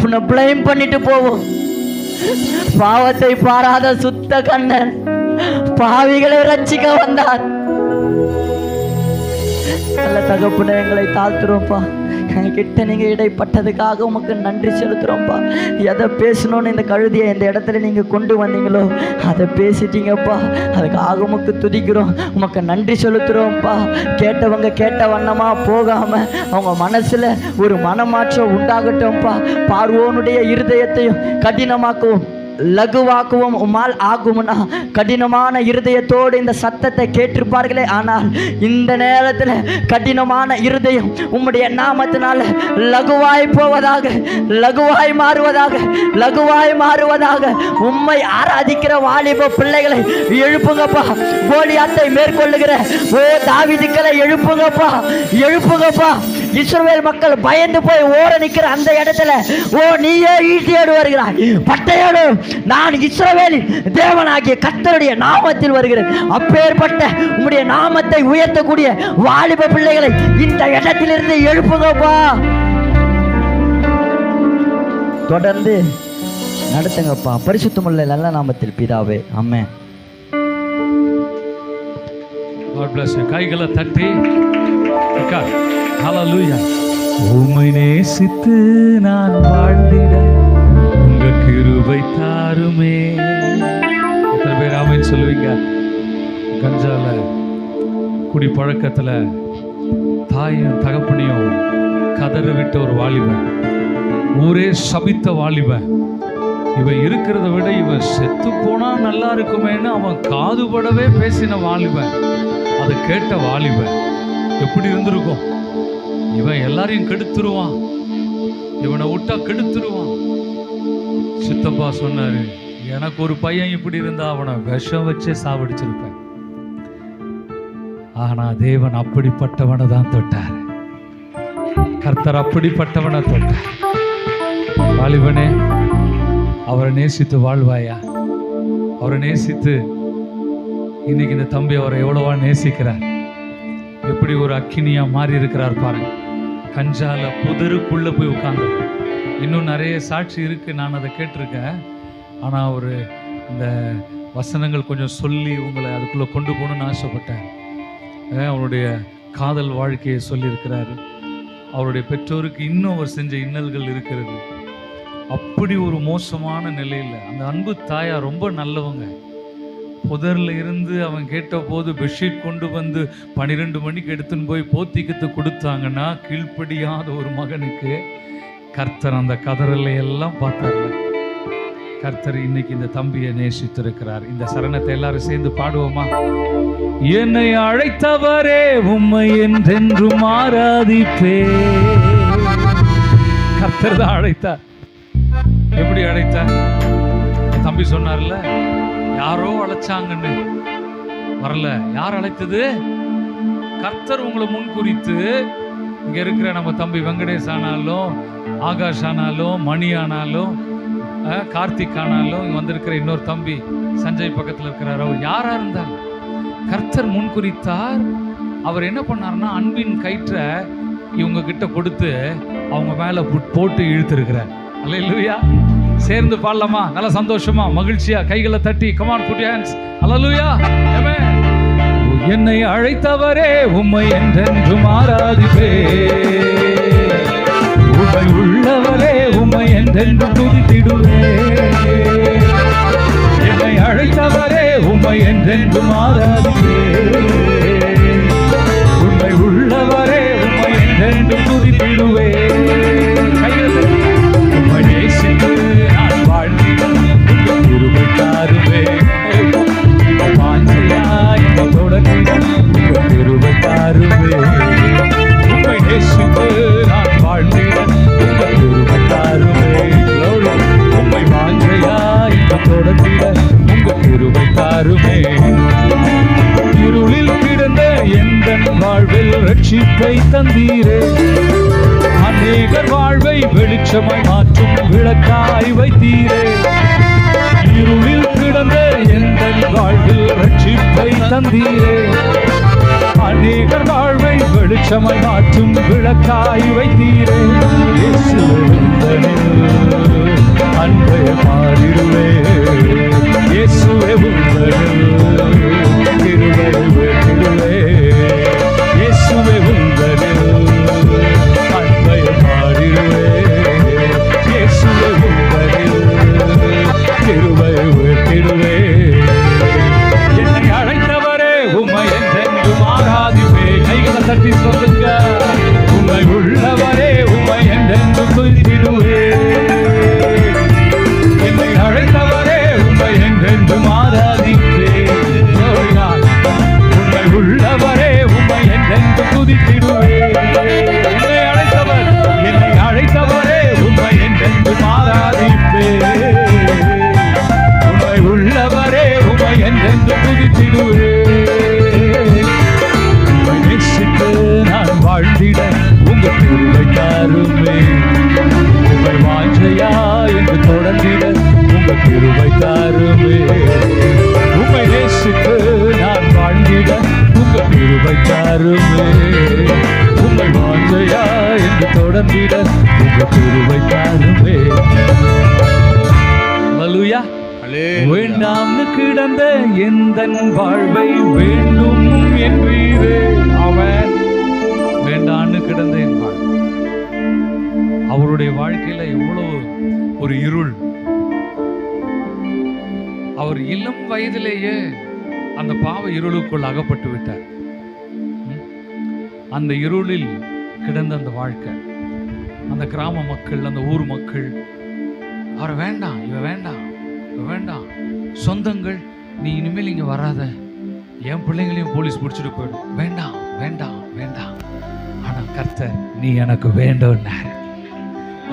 உன்னை பிளேம் பண்ணிட்டு போவோம். பாவத்தை பாராத சுத்த கண்ணன் பாவிகளை ரட்சிக்க வந்தார். நல்ல தகப்பனே, எங்களை தாழ்த்துறோம்ப்பா. என்கிட்ட நீங்க இடைப்பட்டதுக்காக உமக்கு நன்றி செலுத்துறோம்ப்பா. எதை பேசணும்னு இந்த கழுதியை இந்த இடத்துல நீங்க கொண்டு வந்தீங்களோ அதை பேசிட்டீங்கப்பா. அதுக்காக உமக்கு துதிக்கிறோம், உமக்கு நன்றி செலுத்துறோம்ப்பா. கேட்டவங்க கேட்ட வண்ணமா போகாம அவங்க மனசுல ஒரு மனமாற்றம் உண்டாகட்டும்ப்பா. பார்வோனுடைய இருதயத்தையும் கடினமாக்குவோம், லகுவாக்குவோம் உம்மால் ஆகும்னா. கடினமான இருதயத்தோடு இந்த சத்தத்தை கேட்டிருப்பார்களே, ஆனால் இந்த நேரத்தில் கடினமான இருதயம் உம்முடைய நாமத்தினால லகுவாய் போவதாக, லகுவாய் மாறுவதாக, லகுவாய் மாறுவதாக. உம்மை ஆராதிக்கிற வாலிப பிள்ளைகளை எழுப்புங்கப்பா. கோலியாத்தை மேற்கொள்ளுகிற ஓ தாவீதுக்களை எழுப்புங்கப்பா, எழுப்புங்கப்பா. இஸ்ரவேல் மக்கள் பயந்து போய் ஓர நிற்கிற அந்த இடத்துல ஓ நீயே ஈட்டியோடு வருகிறாய், பட்டையோடு நான் இஸ்ரவேலின் தேவனாகிய கர்த்தருடைய நாமத்தில் வருகிறேன். அப்பேற்பட்ட உம்முடைய நாமத்தை உயர்த்தக்கூடிய வாலிப பிள்ளைகளை இந்த இடத்திலிருந்து எழுப்புங்கப்பா. தொடர்ந்து நடத்துங்கப்பா. பரிசுத்தமுள்ள நல்ல நாமத்தில் பிதாவே, ஆமென். God bless you. கைகளை தட்டி ஹல்லேலூயா. உம்மை நேசித்து நான் வாழ்ந்திட உங்க கிருபை தாருமே. எத்தனை பேர் ஆமென் சொல்லுவீங்க? கஞ்சால குடி பழக்கத்துல தாயும் தகப்பனையும் கதற விட்ட ஒரு வாலிபன், ஊரே சபித்த வாலிபன், இவன் இருக்கிறத விட இவன் செத்து போனா நல்லா இருக்குமேன்னு அவன் காதுபடவே பேசின வாலிபன், அதை கேட்ட வாலிபன் எப்படி இருந்திருக்கும்? இவன் எல்லாரையும் கெடுத்துருவான், இவனை விட்டா கெடுத்துருவான். சித்தப்பா சொன்னாரு, எனக்கு ஒரு பையன் இப்படி இருந்தா அவனை விஷம் வச்சே சாவடிச்சிருப்பேன். ஆனா தேவன் அப்படிப்பட்டவனை தான் தொட்டார். கர்த்தர் அப்படிப்பட்டவனை தொட்டார். வாலிபனே, அவரை நேசித்து வாழ்வாயா? அவரை நேசித்து இன்னைக்கு இந்த தம்பி அவரை எவ்வளவா நேசிக்கிறார். எப்படி ஒரு அக்கினியா மாறி இருக்கிறார் பாருங்க. கஞ்சால புதருக்குள்ள போய் உட்கார்ந்து. இன்னும் நிறைய சாட்சி இருக்கு, நான் அதை கேட்டிருக்கேன். ஆனா ஒரு இந்த வசனங்கள் கொஞ்சம் சொல்லி உங்களை அதுக்குள்ள கொண்டு போகணும்னு ஆசைப்பட்டேன். அவருடைய காதல் வாழ்க்கையை சொல்லியிருக்கிறாரு. அவருடைய பெற்றோருக்கு இன்னும் அவர் செஞ்ச இன்னல்கள் இருக்கிறது. அப்படி ஒரு மோசமான நிலையில் அந்த அன்பு தாயா ரொம்ப நல்லவங்க. புதர்ல இருந்து அவன் கேட்ட போது பெட்ஷீட் கொண்டு வந்து 12 மணிக்கு எடுத்துன்னு போய் போத்திக்கத்து கொடுத்தாங்கன்னா, கீழ்ப்படியாத ஒரு மகனுக்கு கர்த்தர் அந்த கதறலை எல்லாம் பார்த்தார்ல. கர்த்தர் இன்னைக்கு இந்த தம்பியை நேசித்திருக்கிறார். இந்த சரணத்தை எல்லாரும் சேர்ந்து பாடுவோமா? என்னை அழைத்தவரே உம்மை என்றென்றும் ஆராதிப்பே. கர்த்தர் தான் அழைத்தார். எப்படி அழைத்தார்? தம்பி சொன்னார்ல, யாரோ அழைச்சாங்கன்னு வரல. யார் அழைத்தது? கர்த்தர் உங்களை முன் குறித்து. இங்க இருக்கிற நம்ம தம்பி வெங்கடேஷ் ஆனாலும், ஆகாஷ் ஆனாலும், மணி ஆனாலும், கார்த்திக் ஆனாலும், இங்க வந்திருக்கிற இன்னொரு தம்பி சஞ்சய் பக்கத்தில் இருக்கிறார், அவர் யாரா இருந்தார் கர்த்தர் முன் குறித்தார். அவர் என்ன பண்ணார்னா, அன்பின் கயிற்றை இவங்க கிட்ட கொடுத்து அவங்க மேல போட்டு இழுத்திருக்கிறார். அல்லேலூயா. சேர்ந்து பாடலாமா? நல்ல சந்தோஷமா மகிழ்ச்சியா கைகளை தட்டி come on put your hands. அல்லேலூயா. ஆமென். என்னை அழைத்தவரே உம்மை என்றென்றும் ஆராதிப்பே. உம்மை உள்ளவரே உம்மை என்றென்றும் துதித்திடுவே. என்னை அழைத்தவரே உம்மை என்றென்றும் ஆராதிப்பே. உம்மை உள்ளவரே உம்மை என்றென்றும் துதித்திடுவே. உம்மை நேசித்து நான் வாழ்ந்திட கிருபை தாருவே. வாஞ்சையாய் தொடர்ந்திட கிருபை தாருவே. உம்மை நேசித்து நான் வாழ்ந்திட கிருபை தாருவே. உம்மை வாஞ்சையாய் தொடர்ந்திட உங்க கிருபை தாருவே. இருளில் கிடந்த எந்தன் வாழ்வில் ரட்சிப்பை தந்தீரே. அநேகர் வாழ்வை வெளிச்சமாய் மாற்றும் விளக்காய் வைத்தீரே. இருளில் கிடந்த எந்தன் வாழ்வில் ரட்சிப்பை தந்தீரே. அநேகர் வாழ்வை வெளிச்சமாய் மாற்றும் விளக்காய் வைத்தீரே. அன்பை மாறிடுவே. இயேசுவே உந்தனில் கிருபை வேண்டிடுவே. இயேசுவே உந்தனில் அன்பை மாறிடுவே. இயேசுவே உந்தனில் கிருபை வேண்டிடுவே. என்னை அழைத்தவரே உம்மை என்றென்றும் ஆராதிப்பே. கைகளை தட்டி சொல்லுங்க. உம்மை உள்ளவரே உம்மை என்றென்றும் துதித்திடுவே. என்னை அழைத்தவரே உம்மை என்றென்றும் ஆராதிப்பே. உம்மை உள்ளவரே உம்மை என்றென்றும் துதித்திடுவே. என்னை அழைத்தவரே உம்மை என்றென்றும் ஆராதிப்பே. உம்மை உள்ளவரே உம்மை என்றென்றும் துதித்திடுவே. உம்மை நேசித்து நான் வாழ்ந்திட உங்க கிருபை தாருமே. உம்மை வாஞ்சையா என்று தொடர்ந்திட உங்க கிருபை தாருமே. உம்மை நேசித்து நான் வாழ்ந்திட உங்க கிருபை தாருமே. உம்மை வாஞ்சையா என்று தொடர்ந்திட உங்க கிருபை தாருமே. அல்லேலூயா. வேண்டாம்னு கிடந்த எந்தன் வாழ்வை வேண்டும் என்பீரே. அவன் வேண்டான்னு கிடந்த என் வாழ். அவருடைய வாழ்க்கையில எவ்வளவு ஒரு இருள். அவர் இளம் வயதிலேயே அந்த பாவ இருளுக்குள் அகப்பட்டு விட்டார். அந்த இருளில் கிடந்த அந்த வாழ்க்கை, அந்த கிராம மக்கள், அந்த ஊர் மக்கள் அவரை வேண்டாம், இவ வேண்டாம், இவ வேண்டாம், சொந்தங்கள் நீ இனிமேல் இங்க வராத, என் பிள்ளைங்களையும் போலீஸ் பிடிச்சிட்டு போயிடும், வேண்டாம் வேண்டாம் வேண்டாம். ஆனா கர்த்தர் நீ எனக்கு வேண்டும்.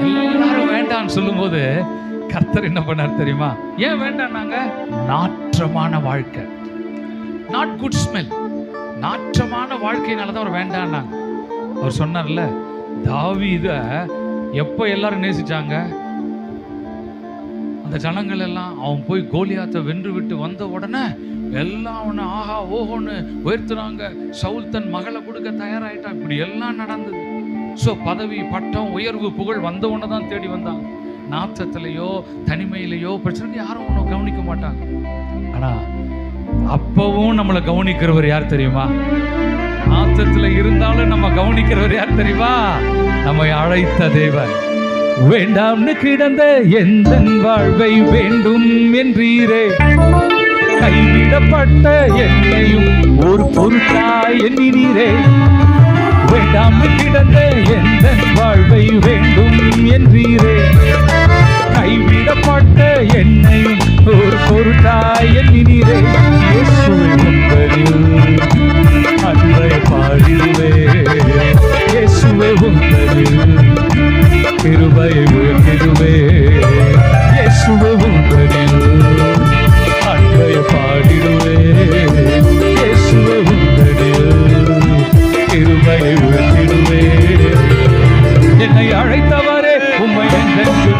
எல்லாரும் வேண்டான்னு சொல்லும் போது கர்த்தர் என்ன பண்ணார் தெரியுமா? ஏன் வேண்டாம்னாங்க? நாற்றமான வாழ்க்கை, நாட் குட் ஸ்மெல், நாற்றமான வாழ்க்கையினாலதான் அவர் வேண்டான்னாங்க. அவர் சொன்னார்ல, தாவீத எப்ப எல்லாரும் நேசிச்சாங்க? அந்த ஜனங்கள் எல்லாம் அவன் போய் கோலியாத்தை வென்று விட்டு வந்த உடனே எல்லாம் அவனை ஆஹா ஓஹோன்னு உயர்த்துறாங்க. சவுல் தன் மகளை கொடுக்க தயாராயிட்டான். இப்படி எல்லாம் நடந்தது. ஸோ பதவி, பட்டம், உயர்வு, புகழ் வந்த உடனே தான் தேடி வந்தாங்க. நாற்றத்திலேயோ தனிமையிலேயோ பிரச்சனை யாரும் ஒன்றும் கவனிக்க மாட்டாங்க. ஆனா அப்பவும் நம்மளை கவனிக்கிறவர் யார் தெரியுமா? நாற்றத்துல இருந்தாலும் நம்ம கவனிக்கிறவர் யார் தெரியுமா? நம்மை அழைத்த தேவன். வேண்டாம்னு கிடந்த எந்த வாழ்வை வேண்டும் என்றீரே. கைவிடப்பட்ட என்னையும் ஒரு பொருட்டாய் எண்ணினீரே. வேண்டாம்னு கிடந்த எந்த வாழ்வை வேண்டும் என்றீரே. கைவிடப்பட்ட என்னையும் ஒரு பொருட்டாய் எண்ணினீரே. இயேசுவே உந்தனில் அன்பை பாடிடுவே. இயேசுவே உந்தனில் கிருபையை உயர்த்திடுவே. இயேசுவே உந்தனில் அன்பை பாடிடுவே. இயேசுவே உந்தனில் கிருபையை உயர்த்திடுவே. என்னை அழைத்தவரே உம்மை என்றென்று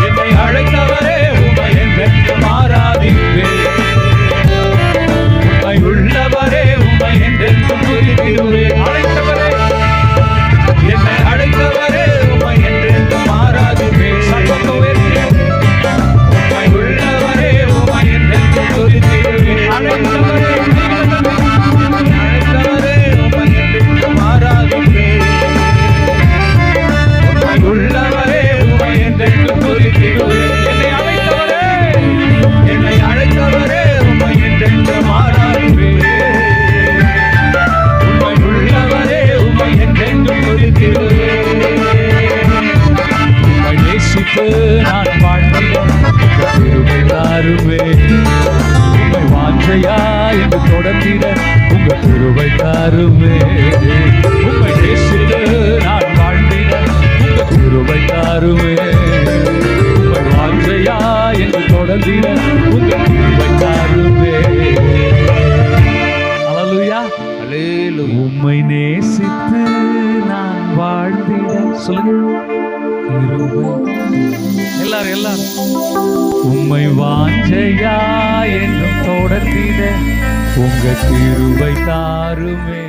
என்னை அழைத்தவரே உம்மை என்றென்று மாறாதிப்பேன். உம்மை உள்ளவரே உம்மை என்றென்று குறிப்பிடுவே. அழைத்தவரே என்னை அழைத்தவரே உம்மை என்றென்று மாறாதிப்பேன். சத்தத்தை உயர்த்தி உம்மை உள்ளவரே உம்மை என்றென்று குறிப்பிடுவே. அழைத்தவரே அழைத்தவரே உம்மை என்றென்று மாறாதிப்பேன். உம்மை உள்ளவரே உம்மை என்றென்று குறிப்பிடுவே. என்னை அழைத்தவரே உம்மை என்றென்று மாறாதிப்பேன். உம்மை உள்ளவரே உம்மை என்றென்று குறிப்பிடுவே. உம்மை நேசித்து நான் வாழ்ந்திடும் கிருபை தாருமே. உம்மை வாஞ்சையா என்று தொடர்ந்திட உங்க கிருபை தாருமே. உம்மை நேசித்து நான் வாழ்ந்திட உங்க கிருபை தாருமே. உம்மை வாஞ்சையா என்று தொடர்ந்திட உங்க கிருபை தாருமே. அல்லேலூயா. உம்மை நேசித்து நான் வாழ்ந்திட சொல்லுங்க கிருபை. எல்லாரும் உம்மை வாஞ்சையா என்றும் தொடர்ந்திட உங்க கிருபை தாருமே.